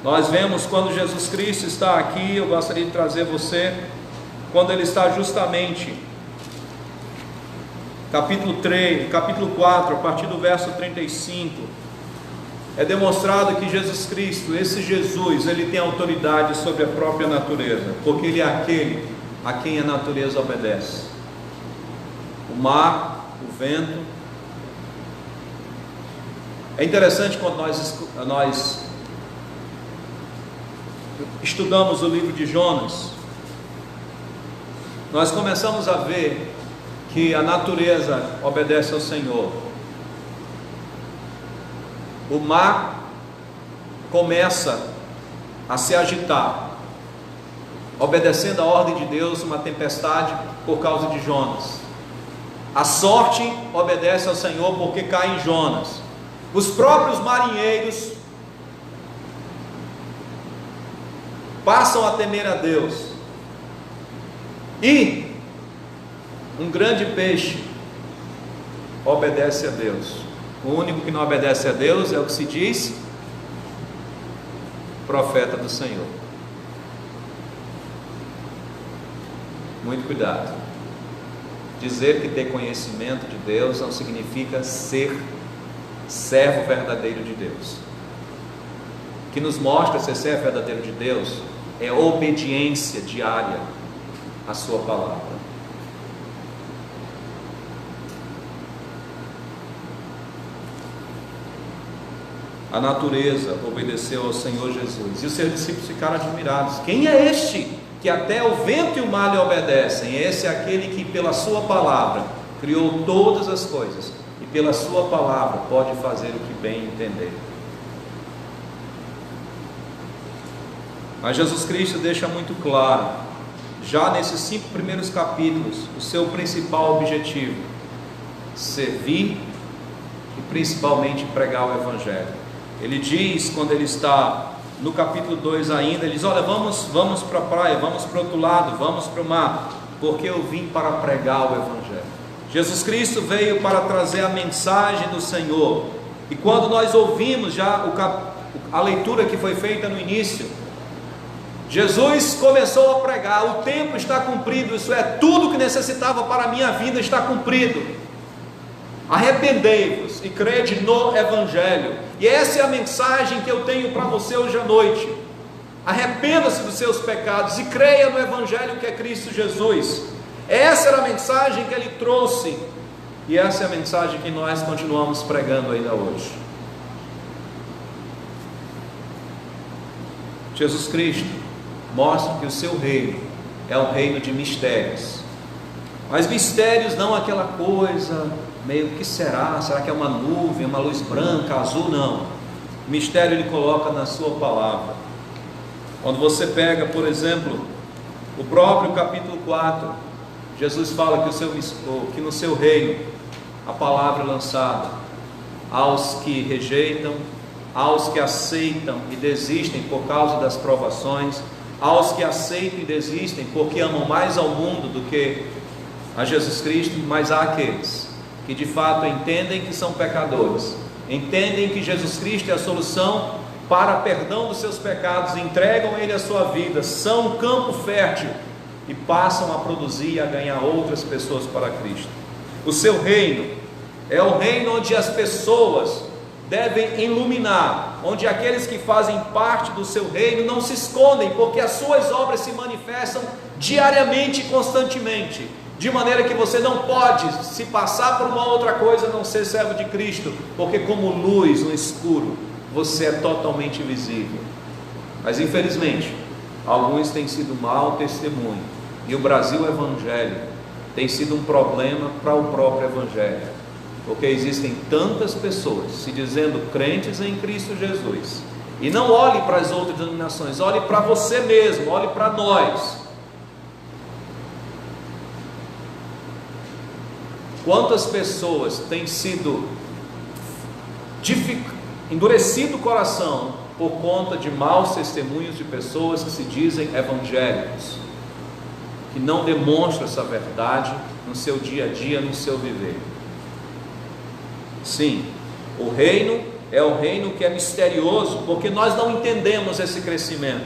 Nós vemos quando Jesus Cristo está aqui, eu gostaria de trazer você, quando Ele está justamente, capítulo 4, a partir do verso 35, é demonstrado que Jesus Cristo, esse Jesus, Ele tem autoridade sobre a própria natureza, porque Ele é aquele a quem a natureza obedece. O mar, o vento. É interessante quando nós estudamos o livro de Jonas, nós começamos a ver que a natureza obedece ao Senhor. O mar começa a se agitar, obedecendo a ordem de Deus, uma tempestade por causa de Jonas. A sorte obedece ao Senhor porque cai em Jonas. Os próprios marinheiros passam a temer a Deus, e um grande peixe obedece a Deus. O único que não obedece a Deus é o que se diz profeta do Senhor. Muito cuidado. Dizer que ter conhecimento de Deus não significa ser servo verdadeiro de Deus. O que nos mostra ser servo verdadeiro de Deus é obediência diária à sua palavra. a natureza obedeceu ao Senhor Jesus. E os seus discípulos ficaram admirados. Quem é este que até o vento e o mar lhe obedecem? Esse é aquele que pela sua palavra criou todas as coisas e pela sua palavra pode fazer o que bem entender. Mas Jesus Cristo deixa muito claro, já nesses 5 primeiros capítulos, o seu principal objetivo: servir e principalmente pregar o Evangelho. Ele diz, quando ele está no capítulo 2 ainda, ele diz: olha, vamos para a praia, vamos para o outro lado, vamos para o mar, porque eu vim para pregar o Evangelho. Jesus Cristo veio para trazer a mensagem do Senhor. E quando nós ouvimos já a leitura que foi feita no início, Jesus começou a pregar: o tempo está cumprido, isso é, tudo que necessitava para a minha vida está cumprido. Arrependei-vos e crede no Evangelho. E essa é a mensagem que eu tenho para você hoje à noite. Arrependa-se dos seus pecados e creia no Evangelho que é Cristo Jesus. Essa era a mensagem que ele trouxe, e essa é a mensagem que nós continuamos pregando ainda hoje. Jesus Cristo mostra que o seu reino é um reino de mistérios, mas mistérios não aquela coisa meio que será que é uma nuvem, uma luz branca, azul? Não. O mistério ele coloca na sua palavra. Quando você pega, por exemplo, o próprio capítulo 4, Jesus fala que no seu reino a palavra é lançada aos que rejeitam, aos que aceitam e desistem por causa das provações, aos que aceitam e desistem porque amam mais ao mundo do que a Jesus Cristo. Mas há aqueles que de fato entendem que são pecadores, entendem que Jesus Cristo é a solução para perdão dos seus pecados, entregam a Ele a sua vida, são um campo fértil e passam a produzir e a ganhar outras pessoas para Cristo. O seu reino é o reino onde as pessoas devem iluminar, onde aqueles que fazem parte do seu reino não se escondem, porque as suas obras se manifestam diariamente e constantemente, de maneira que você não pode se passar por uma outra coisa a não ser servo de Cristo, porque como luz no escuro você é totalmente visível. Mas infelizmente alguns têm sido mau testemunho, e o Brasil evangélico tem sido um problema para o próprio Evangelho, porque existem tantas pessoas se dizendo crentes em Cristo Jesus, e não olhe para as outras denominações, olhe para você mesmo, olhe para nós. Quantas pessoas têm sido endurecido o coração por conta de maus testemunhos de pessoas que se dizem evangélicos, que não demonstram essa verdade no seu dia a dia, no seu viver. Sim, o reino é o reino que é misterioso, porque nós não entendemos esse crescimento.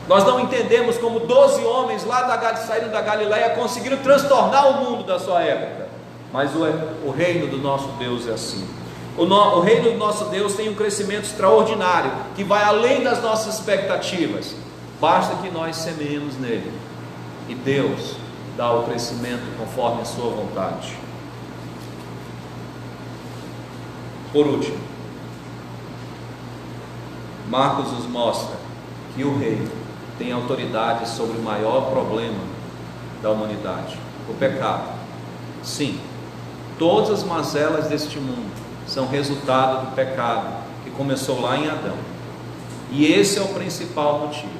Nós não entendemos como 12 homens lá saíram da Galileia conseguiram transtornar o mundo da sua época. Mas o reino do nosso Deus é assim. O reino do nosso Deus tem um crescimento extraordinário, que vai além das nossas expectativas. Basta que nós semeemos nele, e Deus dá o crescimento conforme a sua vontade. Por último, Marcos nos mostra que o rei tem autoridade sobre o maior problema da humanidade, o pecado. Sim, todas as mazelas deste mundo são resultado do pecado que começou lá em Adão, e esse é o principal motivo,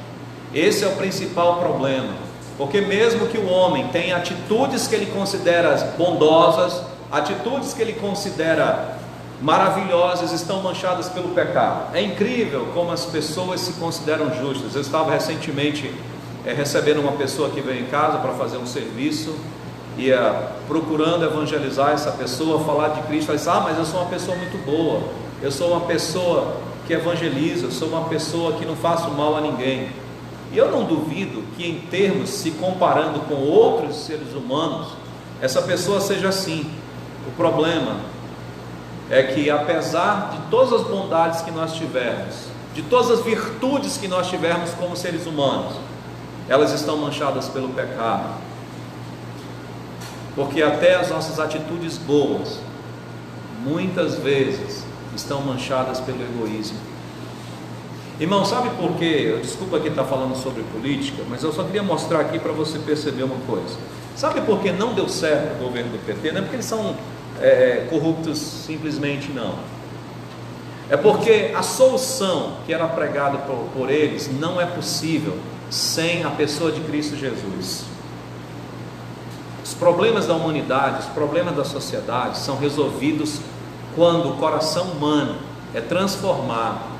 esse é o principal problema, porque mesmo que o homem tenha atitudes que ele considera bondosas, atitudes que ele considera maravilhosas, estão manchadas pelo pecado. É incrível como as pessoas se consideram justas. Eu estava recentemente recebendo uma pessoa que veio em casa para fazer um serviço, ia procurando evangelizar essa pessoa, falar de Cristo. Falei assim: mas eu sou uma pessoa muito boa, eu sou uma pessoa que evangeliza, eu sou uma pessoa que não faço mal a ninguém. E eu não duvido que, em termos, se comparando com outros seres humanos, essa pessoa seja assim. O problema é que, apesar de todas as bondades que nós tivermos, de todas as virtudes que nós tivermos como seres humanos, elas estão manchadas pelo pecado, porque até as nossas atitudes boas muitas vezes estão manchadas pelo egoísmo. Irmão, sabe por quê? Desculpa que está falando sobre política, mas eu só queria mostrar aqui para você perceber uma coisa. Sabe por que não deu certo o governo do PT? Não é porque eles são corruptos simplesmente, não. É porque a solução que era pregada por eles não é possível sem a pessoa de Cristo Jesus. Os problemas da humanidade, os problemas da sociedade são resolvidos quando o coração humano é transformado.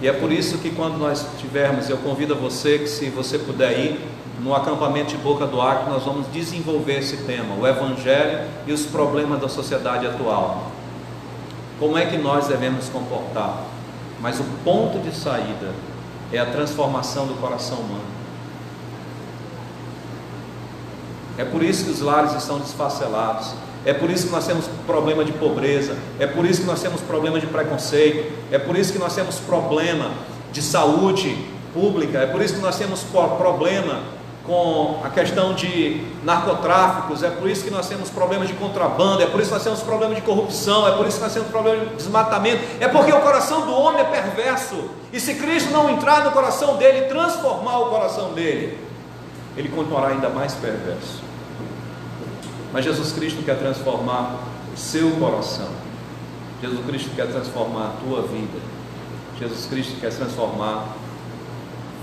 E é por isso que quando nós tivermos, eu convido a você que, se você puder ir no acampamento de Boca do Acre, nós vamos desenvolver esse tema, o Evangelho e os problemas da sociedade atual. Como é que nós devemos nos comportar? Mas o ponto de saída é a transformação do coração humano. É por isso que os lares estão desfacelados. É por isso que nós temos problema de pobreza. É por isso que nós temos problema de preconceito. É por isso que nós temos problema de saúde pública. É por isso que nós temos problema com a questão de narcotráficos. É por isso que nós temos problemas de contrabando. É por isso que nós temos problema de corrupção. É por isso que nós temos problema de desmatamento. É porque o coração do homem é perverso. E se Cristo não entrar no coração dele e transformar o coração dele, ele continuará ainda mais perverso. Mas Jesus Cristo quer transformar o seu coração. Jesus Cristo quer transformar a tua vida. Jesus Cristo quer transformar,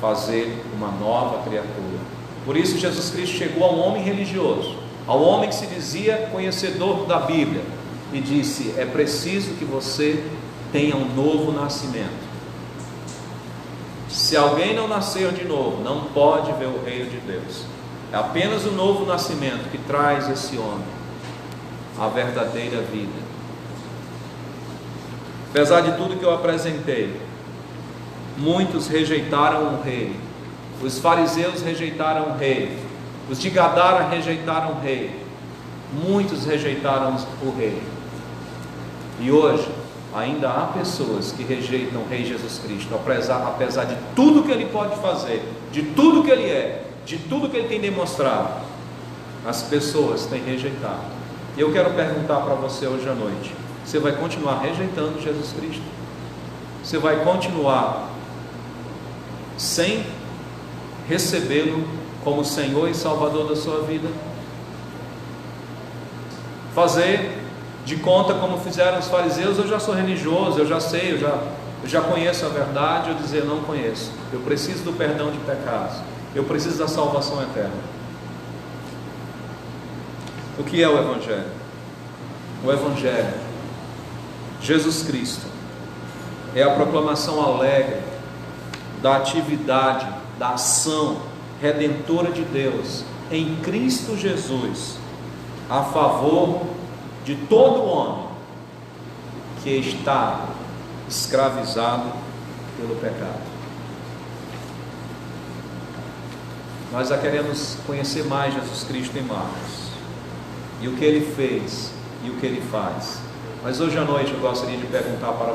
fazer uma nova criatura. Por isso Jesus Cristo chegou a um homem religioso, ao homem que se dizia conhecedor da Bíblia, e disse: é preciso que você tenha um novo nascimento. Se alguém não nascer de novo, não pode ver o reino de Deus. É apenas o novo nascimento que traz esse homem a verdadeira vida. Apesar de tudo que eu apresentei, muitos rejeitaram o rei. Os fariseus rejeitaram o rei. Os de Gadara rejeitaram o rei. Muitos rejeitaram o rei. E hoje ainda há pessoas que rejeitam o rei Jesus Cristo, apesar de tudo que ele pode fazer, de tudo que ele é, de tudo que ele tem demonstrado. As pessoas têm rejeitado. E eu quero perguntar para você hoje à noite: você vai continuar rejeitando Jesus Cristo? Você vai continuar sem recebê-lo como Senhor e Salvador da sua vida? Fazer de conta como fizeram os fariseus: eu já sou religioso, eu já sei, eu já conheço a verdade. Ou dizer: não conheço, eu preciso do perdão de pecados, eu preciso da salvação eterna. O que é o Evangelho? O Evangelho, Jesus Cristo, é a proclamação alegre da atividade, da ação redentora de Deus em Cristo Jesus, a favor de todo homem que está escravizado pelo pecado. Nós já queremos conhecer mais Jesus Cristo em Marcos, e o que ele fez e o que ele faz. Mas hoje à noite eu gostaria de perguntar para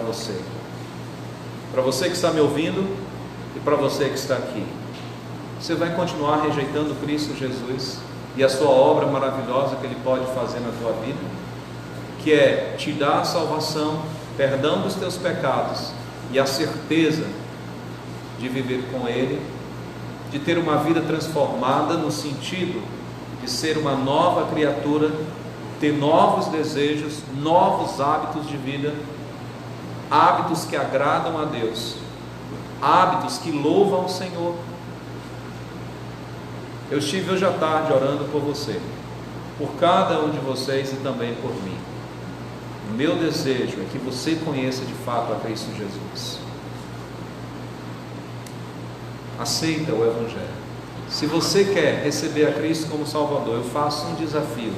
você que está me ouvindo e para você que está aqui: você vai continuar rejeitando Cristo Jesus e a sua obra maravilhosa que ele pode fazer na tua vida, que é te dar a salvação, perdão dos teus pecados e a certeza de viver com ele, de ter uma vida transformada no sentido de ser uma nova criatura, ter novos desejos, novos hábitos de vida, hábitos que agradam a Deus, hábitos que louvam o Senhor? Eu estive hoje à tarde orando por você, por cada um de vocês e também por mim. O meu desejo é que você conheça de fato a Cristo Jesus. Aceita o Evangelho. Se você quer receber a Cristo como Salvador, eu faço um desafio.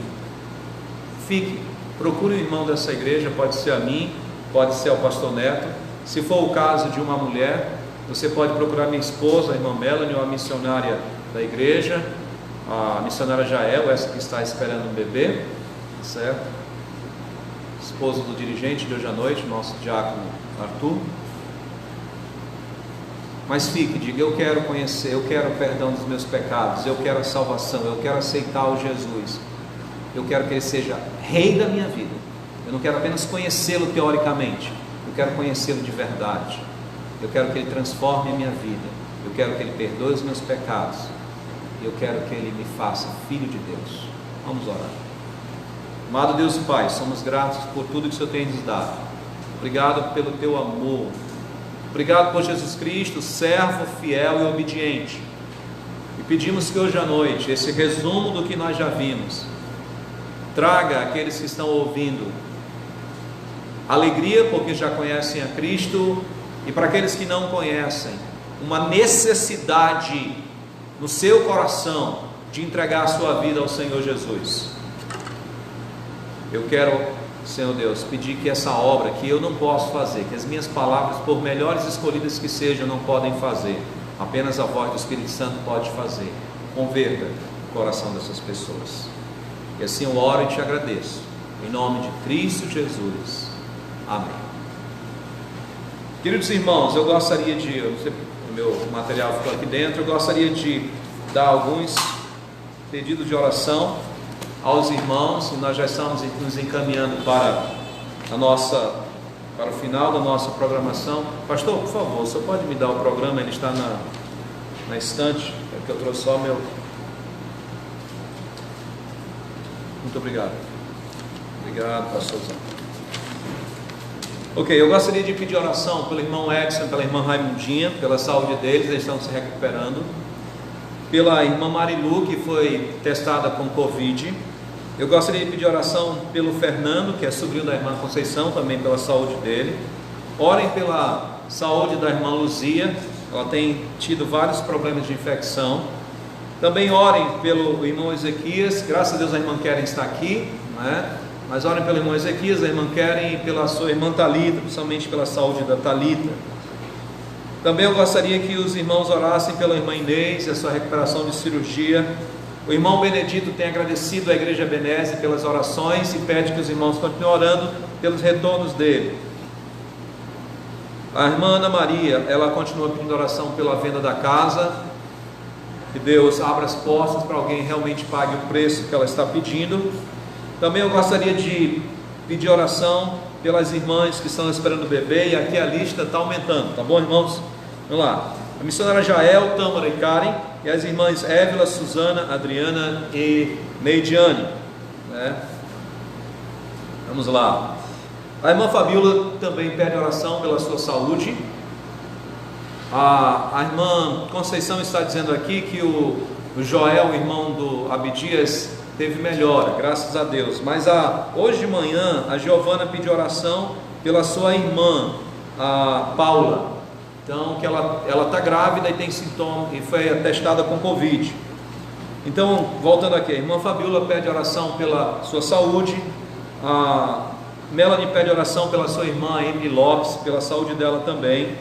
Procure um irmão dessa igreja, pode ser a mim, pode ser ao pastor Neto. Se for o caso de uma mulher, você pode procurar minha esposa, a irmã Melanie, ou a missionária da igreja, a missionária Jael, essa que está esperando um bebê, certo? Esposa do dirigente de hoje à noite, nosso diácono Arthur. Mas diga: eu quero conhecer, eu quero o perdão dos meus pecados, eu quero a salvação, eu quero aceitar o Jesus, eu quero que ele seja rei da minha vida. Eu não quero apenas conhecê-lo teoricamente, eu Eu quero conhecê-lo de verdade. Eu quero que Ele transforme a minha vida. Eu quero que Ele perdoe os meus pecados. Eu quero que Ele me faça filho de Deus. Vamos orar. Amado Deus e Pai, somos gratos por tudo que o Senhor tem nos dado. Obrigado pelo Teu amor. Obrigado por Jesus Cristo, servo fiel e obediente. E pedimos que hoje à noite, esse resumo do que nós já vimos, traga àqueles que estão ouvindo alegria, porque já conhecem a Cristo, e para aqueles que não conhecem, uma necessidade no seu coração de entregar a sua vida ao Senhor Jesus. Eu quero, Senhor Deus, pedir que essa obra que eu não posso fazer, que as minhas palavras, por melhores escolhidas que sejam, não podem fazer, apenas a voz do Espírito Santo pode fazer. Converta o coração dessas pessoas. E assim eu oro e te agradeço, em nome de Cristo Jesus, amém. Queridos irmãos, eu gostaria de, o meu material ficou aqui dentro, eu gostaria de dar alguns pedidos de oração aos irmãos, e nós já estamos nos encaminhando para o final da nossa programação. Pastor, por favor, você pode me dar o programa? Ele está na estante, é que eu trouxe só meu. Muito obrigado. Obrigado, pastorzão. Ok, eu gostaria de pedir oração pelo irmão Edson, pela irmã Raimundinha, pela saúde deles, eles estão se recuperando. Pela irmã Marilu, que foi testada com Covid. Eu gostaria de pedir oração pelo Fernando, que é sobrinho da irmã Conceição, também pela saúde dele. Orem pela saúde da irmã Luzia, ela tem tido vários problemas de infecção. Também orem pelo irmão Ezequias, graças a Deus a irmã Keren está aqui, não é? Mas orem pelo irmão Ezequias, a irmã Keren, e pela sua irmã Talita, principalmente pela saúde da Talita. Também eu gostaria que os irmãos orassem pela irmã Inês e a sua recuperação de cirurgia. O irmão Benedito tem agradecido à Igreja Ebenezer pelas orações e pede que os irmãos continuem orando pelos retornos dele. A irmã Ana Maria, ela continua pedindo oração pela venda da casa, que Deus abra as portas para alguém realmente pague o preço que ela está pedindo. Também eu gostaria de pedir oração pelas irmãs que estão esperando o bebê, e aqui a lista está aumentando, tá bom, irmãos? Vamos lá. A missionária Jael, Tâmara e Karen, e as irmãs Évila, Suzana, Adriana e Neidiane, né? Vamos lá. A irmã Fabiola também pede oração pela sua saúde. A irmã Conceição está dizendo aqui que o Joel, o irmão do Abdias, teve melhora, graças a Deus. Mas hoje de manhã a Giovana pediu oração pela sua irmã, a Paula. Então, que ela está grávida e tem sintomas, e foi atestada com Covid. Então, voltando aqui, a irmã Fabiola pede oração pela sua saúde. A Melanie pede oração pela sua irmã Emily Lopes, pela saúde dela também.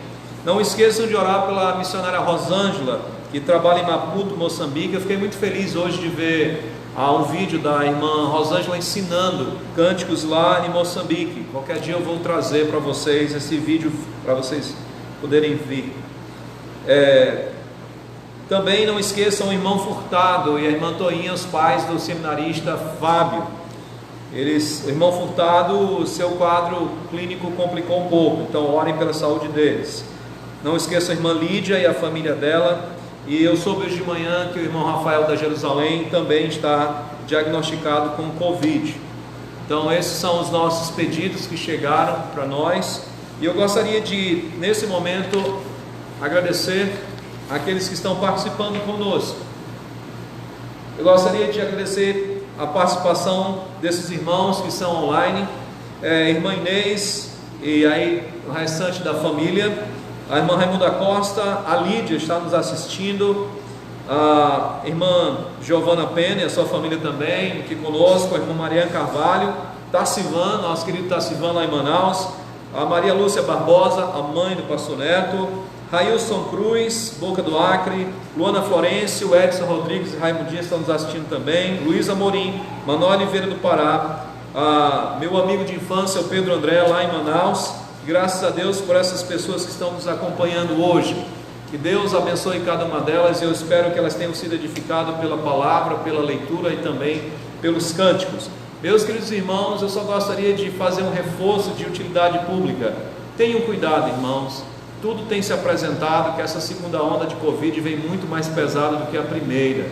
Não esqueçam de orar pela missionária Rosângela, que trabalha em Maputo, Moçambique. Eu fiquei muito feliz hoje de ver um vídeo da irmã Rosângela ensinando cânticos lá em Moçambique. Qualquer dia eu vou trazer para vocês esse vídeo, para vocês poderem vir. Também não esqueçam o irmão Furtado e a irmã Toinha, os pais do seminarista Fábio. O irmão Furtado, seu quadro clínico complicou um pouco, então orem pela saúde deles. Não esqueçam a irmã Lídia e a família dela. E eu soube hoje de manhã que o irmão Rafael da Jerusalém também está diagnosticado com Covid. Então esses são os nossos pedidos que chegaram para nós. E eu gostaria de, nesse momento, agradecer àqueles que estão participando conosco. Eu gostaria de agradecer a participação desses irmãos que são online, irmã Inês e aí o restante da família, a irmã Raimunda Costa, a Lídia está nos assistindo, a irmã Giovana Pena e a sua família também aqui conosco, a irmã Mariana Carvalho, Tassivan, nosso querido Tassivan lá em Manaus, a Maria Lúcia Barbosa, a mãe do pastor Neto, Railson Cruz, Boca do Acre, Luana Florencio, Edson Rodrigues e Raimundinha estão nos assistindo também, Luísa Morim, Manuel Oliveira do Pará, meu amigo de infância, o Pedro André, lá em Manaus. Graças a Deus por essas pessoas que estão nos acompanhando hoje. Que Deus abençoe cada uma delas. Eu espero que elas tenham sido edificadas pela palavra, pela leitura e também pelos cânticos. Meus queridos irmãos, eu só gostaria de fazer um reforço de utilidade pública. Tenham cuidado, irmãos. Tudo tem se apresentado que essa segunda onda de Covid vem muito mais pesada do que a primeira.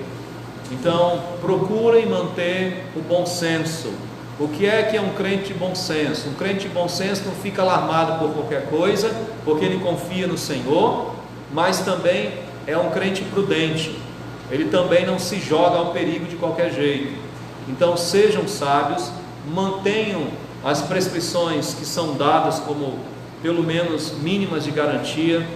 Então, procurem manter o bom senso. O que é um crente de bom senso? Um crente de bom senso não fica alarmado por qualquer coisa, porque ele confia no Senhor, mas também é um crente prudente. Ele também não se joga ao perigo de qualquer jeito. Então, sejam sábios, mantenham as prescrições que são dadas como, pelo menos, mínimas de garantia.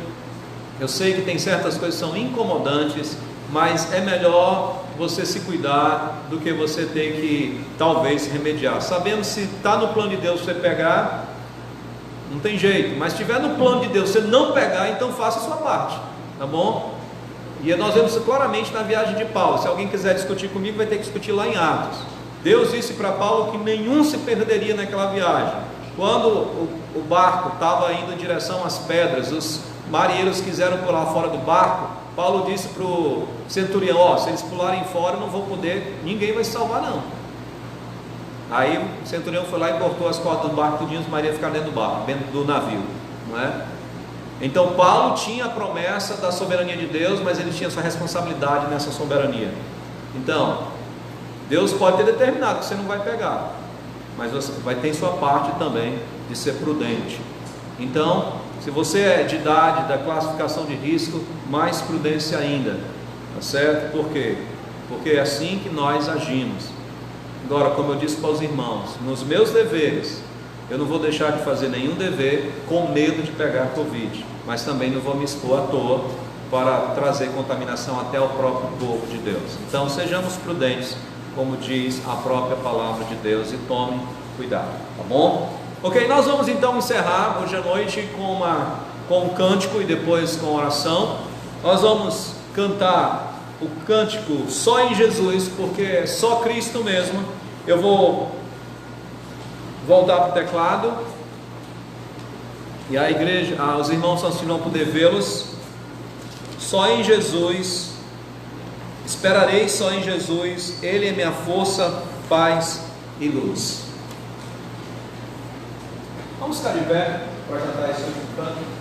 Eu sei que tem certas coisas que são incomodantes, mas é melhor você se cuidar do que você ter que, talvez, remediar. Sabendo se está no plano de Deus você pegar, não tem jeito, mas se estiver no plano de Deus você não pegar, então faça a sua parte, tá bom? E nós vemos claramente na viagem de Paulo. Se alguém quiser discutir comigo, vai ter que discutir lá em Atos. Deus disse para Paulo que nenhum se perderia naquela viagem. Quando o barco estava indo em direção às pedras, os marinheiros quiseram pular fora do barco. Paulo disse para o centurião: se eles pularem fora, não vão poder, ninguém vai se salvar não. Aí o centurião foi lá e cortou as cordas do barco tudinho, os marinheiros ficaram dentro do barco, dentro do navio, não é? Então Paulo tinha a promessa da soberania de Deus, mas ele tinha sua responsabilidade nessa soberania. Então, Deus pode ter determinado que você não vai pegar, mas você vai ter sua parte também de ser prudente. Então, se você é de idade da classificação de risco, mais prudência ainda, tá certo? Por quê? Porque é assim que nós agimos. Agora, como eu disse para os irmãos, nos meus deveres, eu não vou deixar de fazer nenhum dever com medo de pegar Covid, mas também não vou me expor à toa para trazer contaminação até o próprio povo de Deus. Então, sejamos prudentes, como diz a própria palavra de Deus, e tomem cuidado, tá bom? Ok, nós vamos então encerrar hoje à noite com um cântico e depois com oração. Nós vamos cantar o cântico Só em Jesus, porque é só Cristo mesmo. Eu vou voltar para o teclado e a igreja, os irmãos assim vão poder vê-los. Só em Jesus, esperarei só em Jesus, Ele é minha força, paz e luz. Vamos ficar de pé para cantar esse último canto.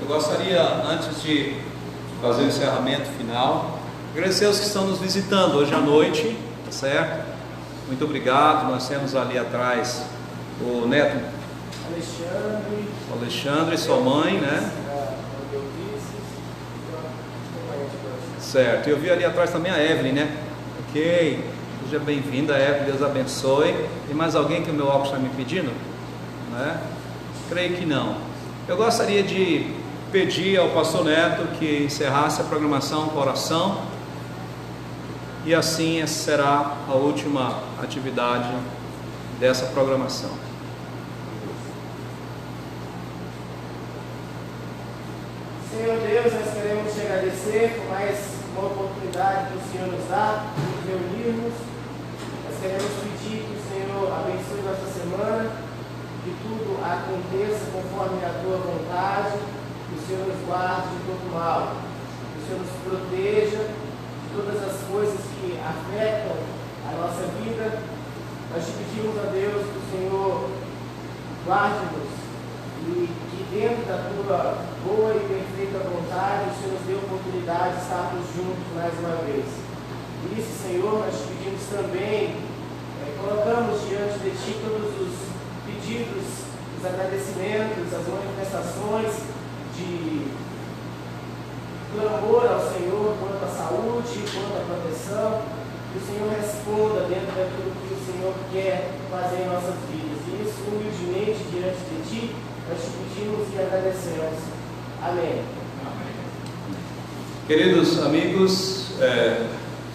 Eu gostaria, antes de fazer o encerramento final, agradecer aos que estão nos visitando hoje à noite, tá certo? Muito obrigado. Nós temos ali atrás o neto Alexandre e sua mãe, né? Certo, eu vi ali atrás também a Evelyn, né? Ok, seja bem-vinda, Evelyn, Deus abençoe. Tem mais alguém que o meu óculos está me pedindo? Né? Creio que não. Eu gostaria de pedir ao pastor Neto que encerrasse a programação com oração, e assim essa será a última atividade dessa programação. Senhor Deus, nós queremos te agradecer por mais uma oportunidade que o Senhor nos dá de nos reunirmos. Nós queremos pedir que o Senhor abençoe nossa semana, que tudo aconteça conforme a tua vontade, que o Senhor nos guarde de todo mal, que o Senhor nos proteja de todas as coisas que afetam a nossa vida. Nós te pedimos a Deus que o Senhor guarde-nos e que dentro da tua boa e perfeita vontade o Senhor nos dê a oportunidade de estarmos juntos mais uma vez. Por isso, Senhor, nós te pedimos também, colocamos diante de ti todos os pedidos, os agradecimentos, as manifestações de clamor ao Senhor quanto à saúde, quanto à proteção, que o Senhor responda dentro daquilo que o Senhor quer fazer em nossas vidas. E isso, humildemente, diante de ti, nós te pedimos e agradecemos. Amém. Queridos amigos,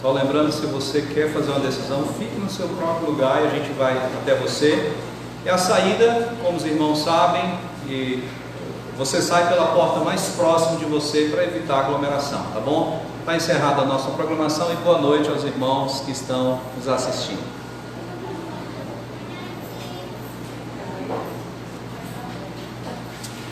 só lembrando, se você quer fazer uma decisão, fique no seu próprio lugar e a gente vai até você. E a saída, como os irmãos sabem, e você sai pela porta mais próxima de você para evitar aglomeração, tá bom? Está encerrada a nossa programação e boa noite aos irmãos que estão nos assistindo.